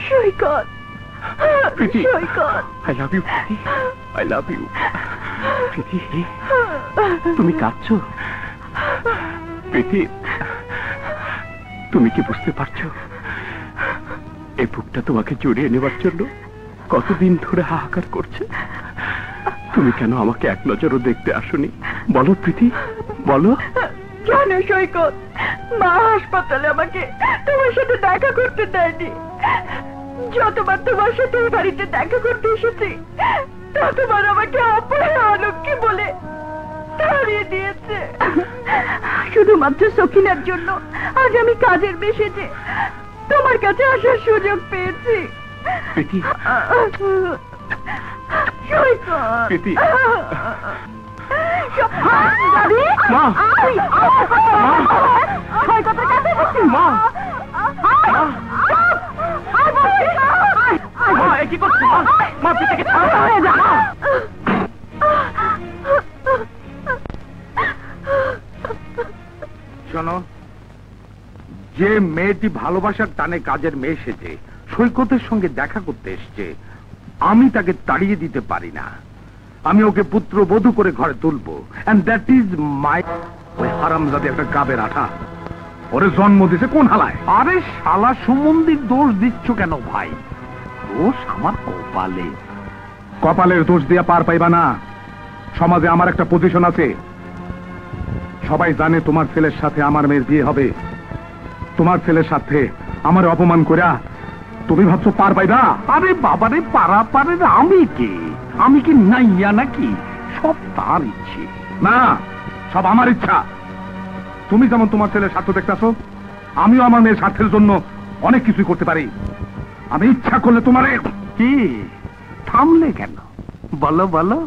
Saikat, Priti, Saikat, I love you Priti, I love you Priti. তুমি কাঁদছো প্রীতি? তুমি কি বুঝতে পারছো এই বুকটা তোমাকে জড়িয়ে নেবার জন্য কতদিন ধরে হাহাকার করছে? তুমি কেন আমাকে এক নজরও দেখতে আসোনি? বলো প্রীতি, বলো। কেন সৈকত? মা হাসপাতালে আমাকে তোমার সাথে দেখা করতে দেয়নি। যতবার তোমার সাথে বাড়িতে দেখা করতে এসেছি ততবার আমাকে অপয়া অলক্ষ্মী বলে তাড়িয়ে দিয়েছে। শুধুমাত্র সখিনার জন্য আজ আমি কাজের মেশেজে তোমার কাছে আসার সুযোগ পেয়েছি। প্রীতি, সৈকত, প্রীতি। মা, সৈকতের কাছে এসেছি। মা, কি করছো? মা, প্রীতিকে শোনো, যে মেয়েটি ভালোবাসার টানে কাজের মেয়ে সেজে সৈকতের সঙ্গে দেখা করতে এসছে, আমি তাকে তাড়িয়ে দিতে পারি না। আমি ওকে পুত্র বধূ করে ঘরে তুলবো। And that is my. ওই হারামজাদী একটা গাবের আঠা ওরে জন্ম দিছে কোন হালায়? আরে শালা সুমন্দির দোষ দিচ্ছ কেন ভাই? দোষ আমার কপালে। কপালের দোষ দিয়া পার পাইবা না। সমাজে আমার একটা পজিশন আছে। সবাই জানে তোমার ছেলের সাথে আমার মেয়ের বিয়ে হবে। তোমার ছেলের সাথে আমার অপমান কইরা তুমি ভাবছো পার পাইবা? আরে বাবারে, পারা পারে আমি কি? আমি কি নাইয়া নাকি? সব তার ইচ্ছে না, সব আমার ইচ্ছা। তুমি যেমন তোমার ছেলের স্বার্থ দেখতেছো, আমিও আমার মেয়ের স্বার্থের জন্য অনেক কিছুই করতে পারি। আমি ইচ্ছা করলে তোমারে। কি থামলে কেন? বলো বলো।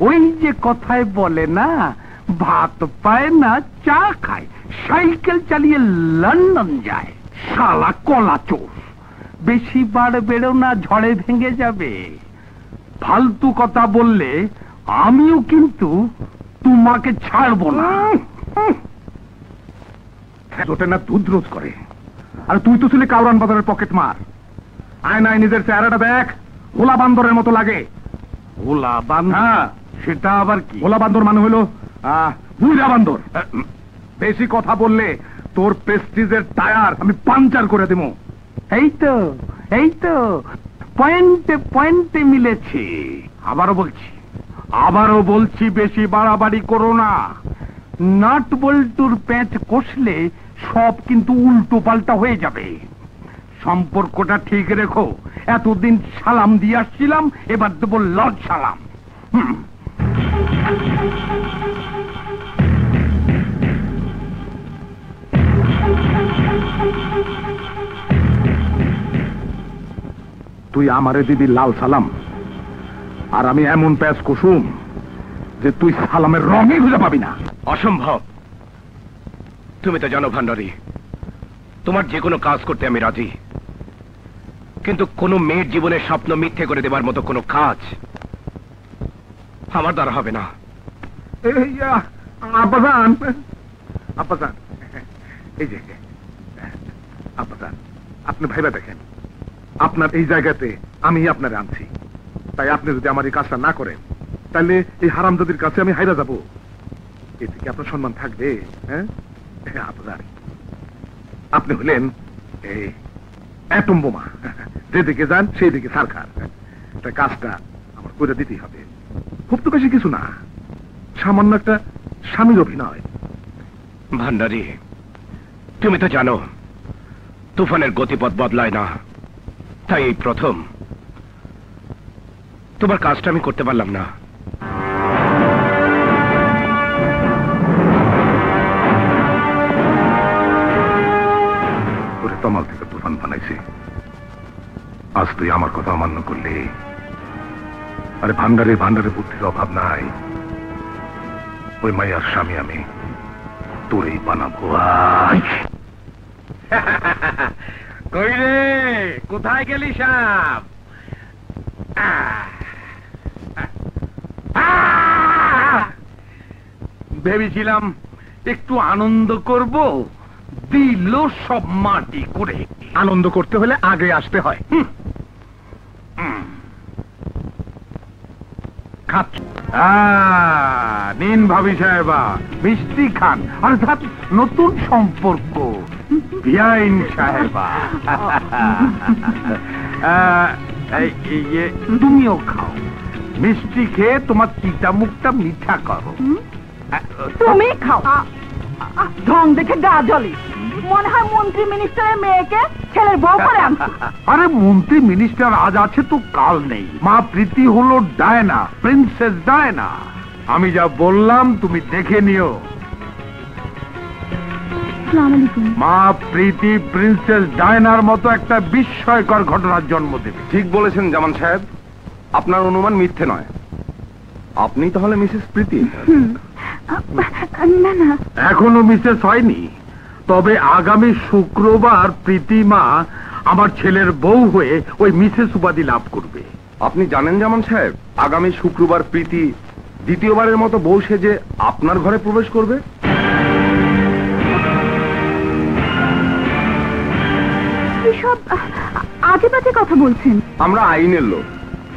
ওই যে কথায় বলে না, ভাত পায় না চা খায়, সাইকেল চালিয়ে লন্ডন যায়। শালা কলা চোর, বেশি বার বেরো না, ঝড়ে ভেঙে যাবে। ফালতু কথা বললে আমিও কিন্তু তোমাকে ছাড়বো না। ওটা না দুধ রোজ করে। আর তুই তো ছিলি কাউরান বাজারের পকেট মার। আয়নায় নিজের চেহারাটা দেখ, ভোলা বান্দরের মতো লাগে। ভোলা বান্দর? হ্যাঁ, সেটা আবার কি? ভোলা বান্দর মানে হলো বুইরা বান্দর। বেশি কথা বললে তোর প্রেস্টিজের টায়ার আমি পাঞ্চার করে দেবো। এই তো, এই তো পয়েন্টে পয়েন্টে মিলেছে। আবারও বলছি বেশি বাড়াবাড়ি করো না। নাট বল্টুর প্যাঁচ কষলে সব কিন্তু উল্টো পাল্টা হয়ে যাবে। সম্পর্কটা ঠিক রেখো। এতদিন সালাম দিয়ে আসছিলাম, এবার দেবো লজ সালাম। তুই আমারে দিবি লাল সালাম, আর আমি এমন প্যাঁচ কুসুম যে তুই সালামের রঙই খুঁজে পাবি না। অসম্ভব। তুমি তো জানো ভান্ডারী, তোমার যে কোনো কাজ করতে আমি রাজি, কিন্তু কোনো মেয়ের জীবনের স্বপ্ন মিথ্যে করে দেবার মতো কোনো কাজ আমার দ্বারা হবে না। আব্বাজান, আব্বাজান, এই যে আব্বাজান, আপনি ভাইবা দেখেন, আপনার এই জায়গাতে আমি আপনার আনছি। তাই আপনি যদি আমার এই কাজটা না করেন, তাহলে এই হারামজাদির কাছে আমি হাইরা যাব। এতে কি আপনার সম্মান থাকবে? হ্যাঁ আব্বাজান, আপনি হলেন এই অ্যাটম বোমা, যেদিকে যান সেই দিকে সরকার। তাই কাজটা আমার করে দিতেই হবে। খুব তো বেশি কিছু না, সামান্য একটা স্বামীর অভিনয়। ভান্ডারী, তুমি তো জানো তুফানের গতিপথ বদলায় না। তাই এই প্রথম তোমার কাজটা আমি করতে পারলাম না। ওরে তমাল থেকে তুফান বানাইছে, আজ তুই আমার কথা অমান্য করলে। আরে ভান্ডারে ভান্ডারে বুদ্ধির অভাব নাই। ওই মাইয়ার স্বামী আমি তোরেই বানাবো। কই রে, কোথায় গেলি সাপ? ভেবেছিলাম একটু আনন্দ করব, দিল সব মাটি করে। আনন্দ করতে হলে আগে আসতে হয়। নিন ভাবি সাহেবা, মিষ্টি খান, অর্থাৎ নতুন সম্পর্ক। বিয়াইন সাহেবা, তুমিও খাও, মিষ্টি খেয়ে তোমার চিটা মুখটা মিঠা করো। তুমি খাও। ঢং দেখে গা জ্বলে, মনে হয় মন্ত্রী মিনিস্টারের মেয়েকে ছেলের বউ করে আনছে। আরে মন্ত্রী মিনিস্টার আজ আছে তো কাল নেই। মা প্রীতি হলো ডায়না, প্রিন্সেস ডায়না। আমি যা বললাম তুমি দেখে নিও। মা প্রীতি প্রিন্সেস ডায়নার মতো একটা বিস্ময়কর ঘটনার জন্ম দেবে। ঠিক বলেছেন জামান সাহেব, আপনার অনুমান মিথ্যে নয়। আপনি তাহলে মিসেস প্রীতি? না না, এখনো মিসেস হয়নি, তবে আগামী শুক্রবার প্রীতিমা আমার ছেলের বউ হয়ে ওই মিসেস উপাধি লাভ করবে। আপনি জানেন জামান সাহেব, আগামী শুক্রবার প্রীতি দ্বিতীয়বারের মতো বউ সেজে আপনার ঘরে প্রবেশ করবে। এসব আজে বাজে কথা বলছেন। আমরা আইনের লোক,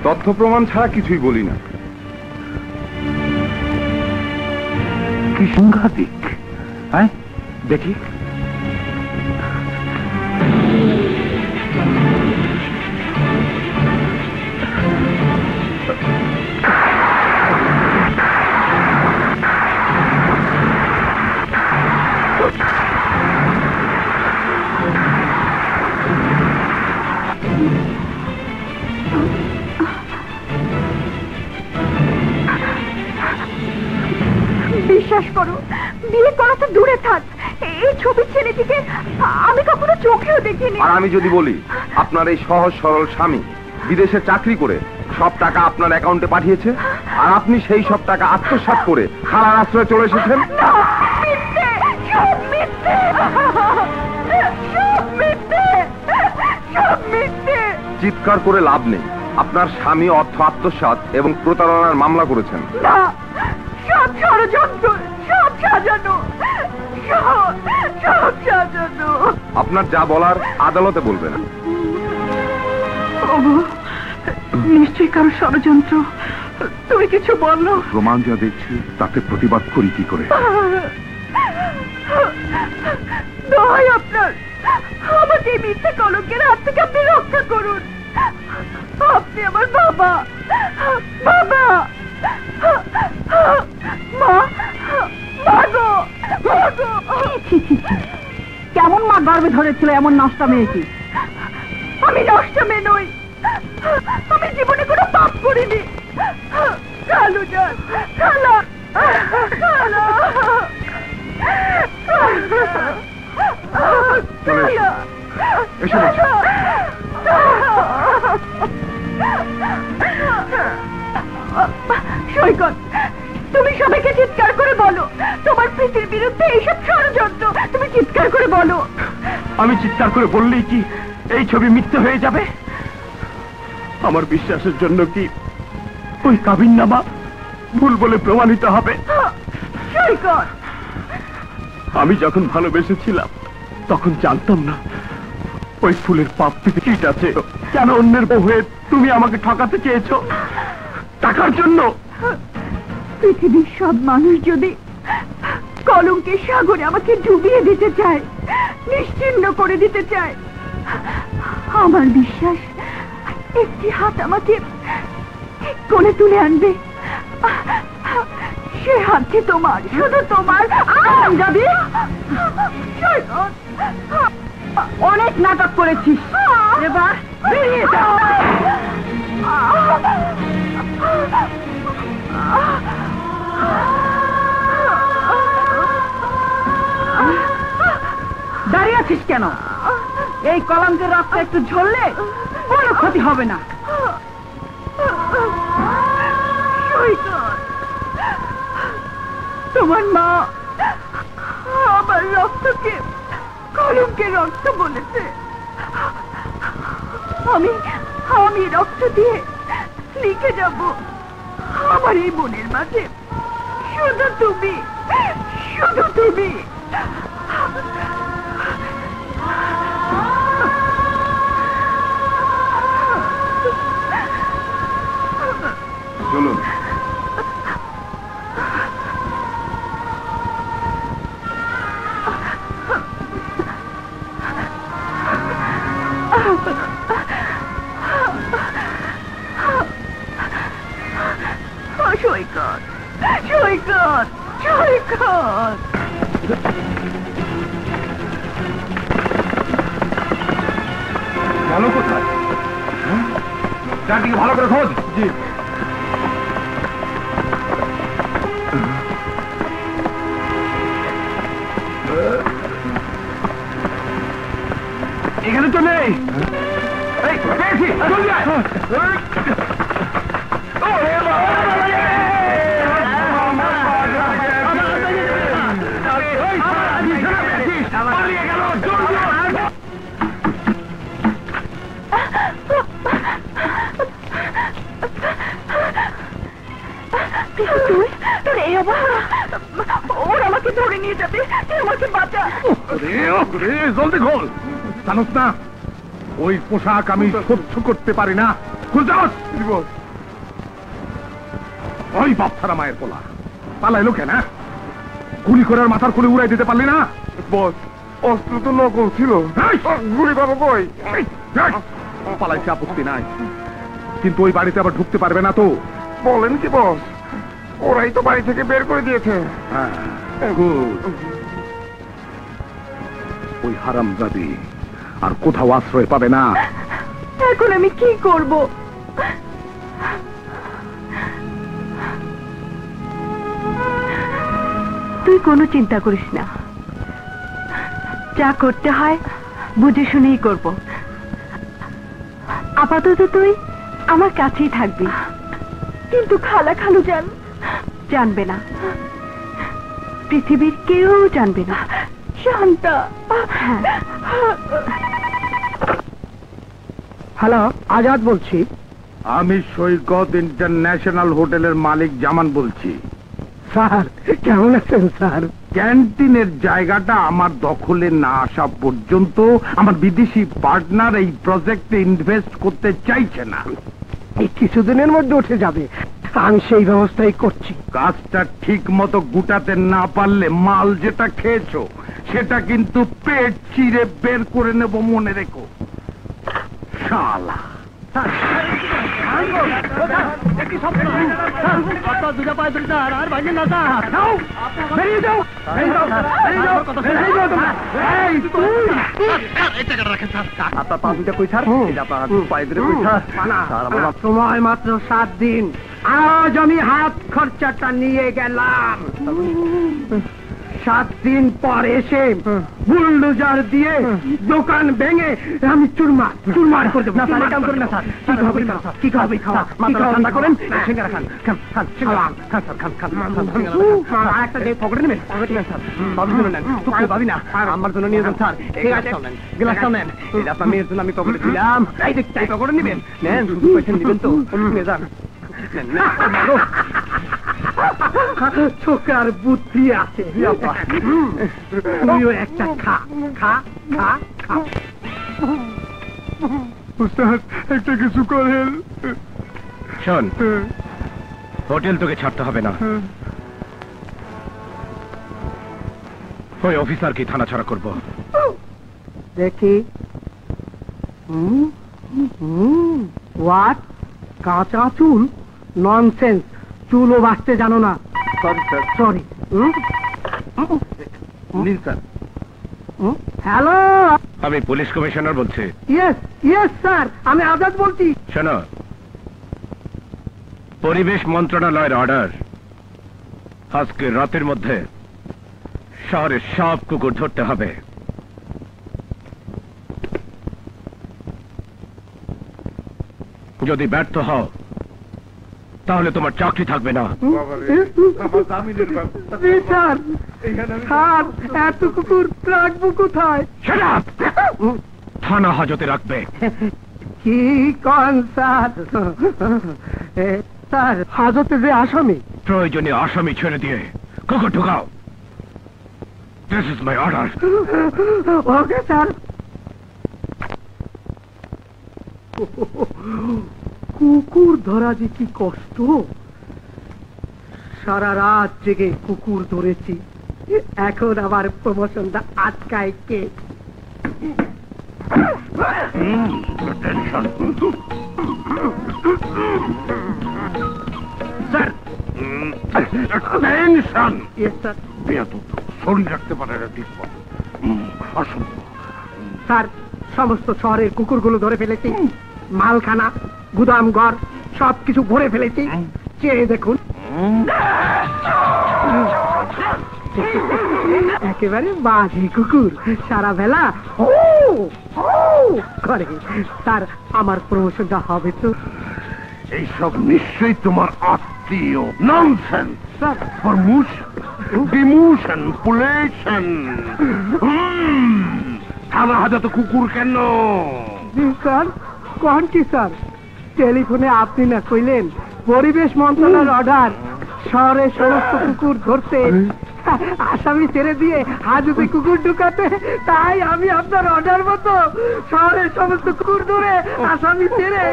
তথ্য প্রমাণ ছাড়া কিছুই বলি না। কি সাংঘাতিক! হ্যাঁ, দেখি। বিশ্বাস করো, বিয়ে করা তো দূরে থাক, এই ছবির ছেলেটিকে আমি কখনো চোখেও দেখিনি। আর আমি যদি বলি আপনার এই সহজ সরল স্বামী বিদেশে চাকরি করে সব টাকা আপনার অ্যাকাউন্টে পাঠিয়েছে, আর আপনি সেই সব টাকা আত্মসাৎ করে খালার আশ্রয়ে চলে এসেছেন। চিৎকার করে লাভ নেই, আপনার স্বামী অর্থ আত্মসাৎ এবং প্রতারণার মামলা করেছেন। সব ষড়যন্ত্র, সব সাজানো, সব সাজানো। আপনার যা বলার আদালতে বলবেন। নিশ্চয়ই কারো ষড়যন্ত্র, তুমি কিছু বলো। প্রমাণ যা দেখছি তাতে প্রতিবাদ করি কি করে? দোহাই আপনার, আমাকে এই মিথ্যে কলঙ্কের হাত থেকে আপনি রক্ষা করুন। আপনি আমার বাবা, বাবা, মা, মাগো, মাগো। কেমন মা গর্বে ধরেছিল এমন নষ্ট মেয়েকে? আমি নষ্ট মেয়ে নই, আমি জীবনে কোনো পাপ করিনি। কালু যান, খালা, খালা, সৈকত, তুমি সবাইকে চিৎকার করে বলো তোমার প্রীতির বিরুদ্ধে এইসব ষড়যন্ত্র। তুমি চিৎকার করে বলো। আমি চিৎকার করে বললেই কি এই ছবি মিথ্যে হয়ে যাবে? আমার বিশ্বাসের জন্য কি ওই কাবিননামা ভুল বলে প্রমাণিত হবে? সৈকত, আমি যখন ভালোবেসেছিলাম তখন জানতাম না ওই ফুলের পাপড়িতে কীট আছে। কেন অন্যের বউ হয়ে তুমি আমাকে ঠকাতে চেয়েছো? টাকার জন্য? পৃথিবীর সব মানুষ যদি কলঙ্কের সাগরে আমাকে ডুবিয়ে দিতে চায়, নিশ্চিহ্ন করে দিতে চায়, আমার বিশ্বাস একটি হাত আমাকে ঠিক করে তুলে আনবে। সে হাতটি তোমার, শুধু তোমার। যাবি? অনেক নাটক করেছিস, এবার বেরিয়ে যা। দাঁড়িয়ে আছিস কেন? এই কলঙ্কের রক্ত একটু ঝরলে কোনো ক্ষতি হবে না। তোমার মা আমার রক্তকে কলঙ্কের রক্ত বলেছে। আমি রক্ত দিয়ে লিখে যাব আমার এই মনের মাঝে শুধু তুমি, শুধু তুমি। সৈকত সৈকত সৈকত গেল কোথায়? চারদিকে ভালো করে খোঁজ। জি। এখানে তো নেই। এই, পেয়েছি, জলদি আয়। ওরে বাবা, পালিয়ে গেল, জলদি আয়। তোর এই অবস্থা, ওরা আমাকে ধরে নিয়ে যাবে, তুই আমাকে বাঁচা। জলদি খোল। জানোস না ওই পোশাক আমি সহ্য করতে পারি না। খুল যাস। ওই বাপছাড়া মায়ের পোলা পালাইলো কেন? গুলি করার মাথার খুলে উড়াই দিতে পারলি না? বস, অস্ত্র তো নকল ছিল। গুলি পাবো কই? পালাইছে, আপত্তি নাই, কিন্তু ওই বাড়িতে আবার ঢুকতে পারবে না তো। বলেন কি বস? ওরাই তো বাড়ি থেকে বের করে দিয়েছে। ওই হারামজাদি আর কোথাও আশ্রয় পাবে না। এখন আমি কি করব? তুই কোনো চিন্তা করিস না, যা করতে হয় বুঝে শুনেই করব। আপাতত তুই আমার কাছেই থাকবি, কিন্তু খালা খালু জানবে না, পৃথিবীর কেউ জানবে না। শান্তা। হ্যালো, আজাদ বলছি। আমি সৈকত ইন্টারন্যাশনাল হোটেলের মালিক জামান বলছি। স্যার কেমন আছেন স্যার? ক্যান্টিনের জায়গাটা আমার দখলে না আসা পর্যন্ত আমার বিদেশি পার্টনার এই প্রজেক্টে ইনভেস্ট করতে চাইছে না। এই কিছুদিনের মধ্যে উঠে যাবে, আমি সেই ব্যবস্থাই করছি। কাজটা ঠিক মতো গুটাতে না পারলে মাল যেটা খেয়েছো সেটা কিন্তু পেট চিরে বের করে নেব, মনে রেখো। শালা সময় মাত্র 7 দিন, আজ আমি হাত খরচাটা নিয়ে গেলাম। 7 দিন পর এসে বুলডোজার দিয়ে দোকান ভেঙে আমি চুরমার করে দেবো। কি খাবে? ঠান্ডা করেন, সিঙ্গারা খান, একটা পকেটে নেবেন, বাবির জন্য নেন, ভাবি না আমার জন্য নিয়ে যান স্যার। গ্লাসটাও নেন, এটা আপনার মেয়ের জন্য আমি পকেটে দিলাম। এই দেখতে পকেটে নেবেন, নেন, শুধু পয়সা নেবেন তো, নিয়ে যান। ছোকার বুদ্ধি আছে, তুইও একটা খা খা খা খা। একটা কিছু করেন। শোন, হোটেল তোকে ছাড়তে হবে না, ওই অফিসার কি থানা ছাড়া করবো দেখি। হোয়াট? কাঁচা চুল? ননসেন্স, চুলও বাঁচতে জানো না। Sorry sir, sorry. হ্যালো, আমি পুলিশ কমিশনার বলছি। ইয়েস ইয়েস স্যার, আমি আজাদ বলছি। শোনো, পরিবেশ মন্ত্রণালয়ের অর্ডার, আজকে রাতের মধ্যে শহরের সব কুকুর ধরতে হবে। যদি ব্যর্থ হও তাহলে তোমার চাকরি থাকবে না। এত কুকুর রাখবো কোথায়? থানা হাজতে রাখবে। কি কন স্যার? স্যার, হাজতে যে আসামি, প্রয়োজনীয় আসামি ছেড়ে দিয়ে কুকুর ঢুকাও। This is my order. Okay sir. কুকুর ধরা যে কি কষ্ট, সারা রাত জেগে কুকুর ধরেছি, এখন আবার প্রমোশনটা আটকায় কে? টেনশন স্যার টেনশন শরীর রাখতে পারে না ঠিক অসম্ভব স্যার সমস্ত শহরের কুকুরগুলো ধরে ফেলেছি মালখানা গুদাম ঘর সবকিছু ভরে ফেলেছি চেয়ে দেখুন একেবারে বাজে কুকুর সারা বেলা করে স্যার আমার প্রমোশনটা হবে তো এইসব নিশ্চয়ই তোমার আত্মীয় ননসেন্স স্যার প্রমোশন ডিমোশন পুলেশন থানা হাজাতে কুকুর কেন স্যার কোন কি স্যার টেলিফোনে আপনি না কইলেন পরিবেশ মন্ত্রণালয়ের অর্ডার শহরের সমস্ত কুকুর ধরতে আসামি ছেড়ে দিয়ে হাজতে কুকুর ঢুকাতে তাই আমি আপনার অর্ডার মতো শহরের সমস্ত কুকুর ধরে আসামি ছেড়ে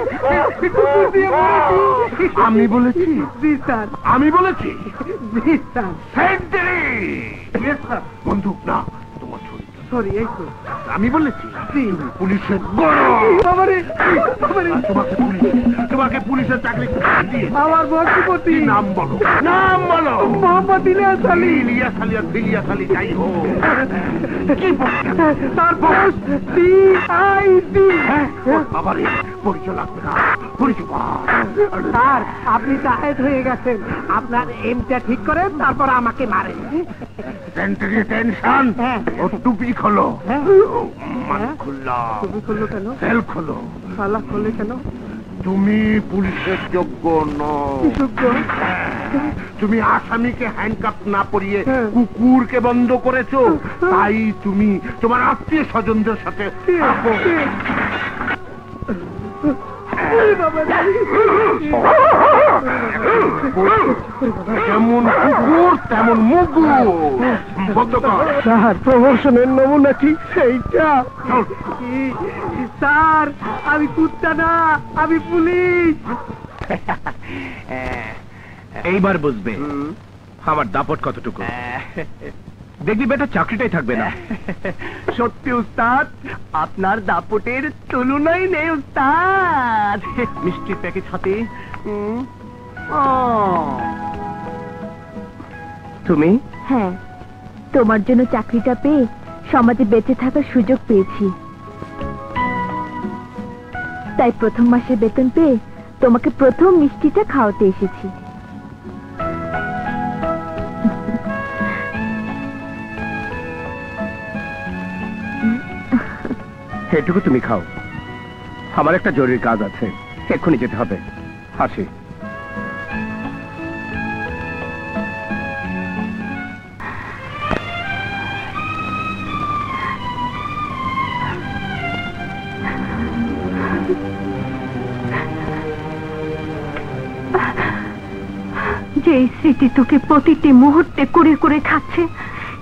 কুকুর দিয়ে বলেছি আমি বলেছি জি স্যার আমি বলেছি জি স্যার সেন্টারি স্যার বন্দুক না তোমার ছবি সরি এই তো আমি বলেছি জি পুলিশের বাবারে তোমাকে পুলিশের চাকরি দিয়ে আমার বন্ধুপতি নাম বলো নাম বলো মোহাম্মদ ইলিয়াস আলী ইলিয়াস আলী আর ইলিয়াস আলী যাই হোক কি তার পোস্ট CID বাবারে পরিচয় লাগবে না পরিচয় স্যার আপনি টায়ার্ড হয়ে গেছেন আপনার এমটা ঠিক করেন তারপর আমাকে মারেন সেন্টারি টেনশন হ্যাঁ। ও টুপি খোলো হ্যাঁ। মান খুললা তুমি খুললো কেন সেল খোলো সালা খুললে কেন তুমি পুলিশের যোগ্য নও কি যোগ্য? তুমি আসামিকে হ্যান্ডকাপ না পরিয়ে হ্যাঁ। কুকুরকে বন্ধ করেছো তাই তুমি তোমার আত্মীয় স্বজনদের সাথে থাকো। যেমন কুকুর তেমন মুগু বন্ধ কর স্যার প্রমোশনের নমুনা কি এইটা স্যার আমি কুত্তা না আমি পুলিশ এইবার বুঝবে আমার দাপট কতটুকু দেখবি বেটা চাকরিটাই থাকবে না সত্যি উস্তাদ আপনার দাপটের তুলনাই নেই উস্তাদ মিষ্টির প্যাকেট হাতে তুমি হ্যাঁ তোমার জন্য চাকরিটা পেয়ে সমাজে বেঁচে থাকার সুযোগ পেয়েছি তাই প্রথম মাসের বেতন পেয়ে তোমাকে প্রথম মিষ্টিটা খাওয়াতে এসেছি এটুকু তুমি খাও আমার একটা জরুরি কাজ আছে এক্ষুনি যেতে হবে আসি যে স্মৃতি তোকে প্রতিটি মুহূর্তে করে করে খাচ্ছে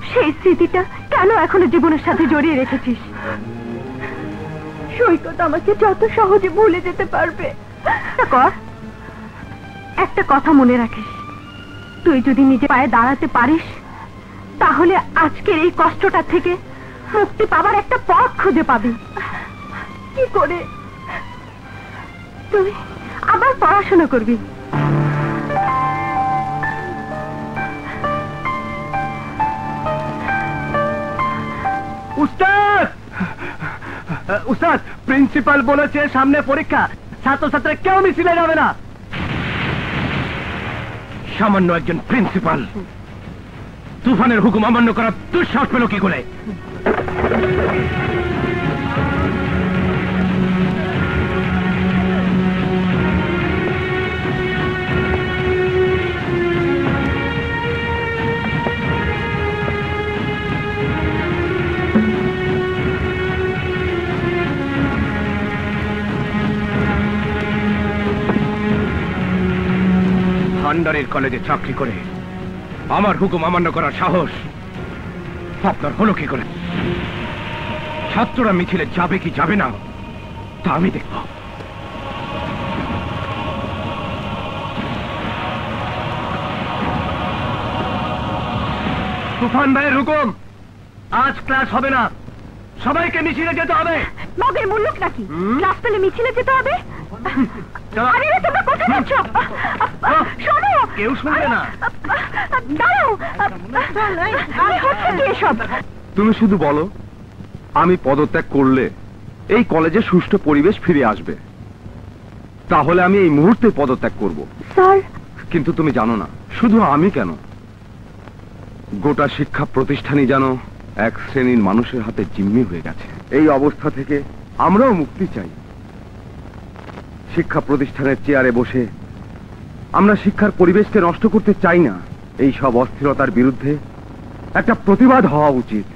সেই স্মৃতিটা কেন এখনো জীবনের সাথে জড়িয়ে রেখেছিস সৈকত আমাকে যত সহজে ভুলে যেতে পারবে কর একটা কথা মনে রাখিস তুই যদি নিজে পায়ে দাঁড়াতে পারিস তাহলে আজকের এই কষ্টটা থেকে মুক্তি পাবার একটা পথ খুঁজে পাবি কি করে তুই আবার পড়াশোনা করবি উস্তাদ উস্তাদ প্রিন্সিপাল বলেছে সামনে পরীক্ষা ছাত্রছাত্রীরা কেউ মিছিলে যাবে না সামান্য একজন প্রিন্সিপাল তুফানের হুকুম অমান্য করার দুঃসাহস পেল কি করে ভান্ডারের কলেজে চাকরি করে আমার হুকুম অমান্য করার সাহস আপনার হলো কি করে ছাত্ররা মিছিলে যাবে কি যাবে না তা আমি দেখব তুফান ভাইয়ের হুকুম আজ ক্লাস হবে না সবাইকে মিছিলে যেতে হবে মগের মূল্য নাকি ক্লাস পেলে মিছিলে যেতে হবে? চলো। আরে তোমরা কোথায় যাচ্ছ? শোনো, কেউ শুনবে না। দাঁড়াও, কি হচ্ছে কি এসব? তুমি শুধু বলো আমি পদত্যাগ করলে এই কলেজে সুষ্ঠু পরিবেশ ফিরে আসবে, তাহলে আমি এই মুহূর্তে পদত্যাগ করব। স্যার, কিন্তু তুমি জানো না, শুধু আমি কেন, গোটা শিক্ষা প্রতিষ্ঠানই যেন এক শ্রেণীর মানুষের হাতে জিম্মি হয়ে গেছে। এই অবস্থা থেকে আমরাও মুক্তি চাই। শিক্ষা প্রতিষ্ঠানের চেয়ারে বসে আমরা শিক্ষার পরিবেশকে নষ্ট করতে চাই না। এই সব অস্থিরতার বিরুদ্ধে একটা প্রতিবাদ হওয়া উচিত।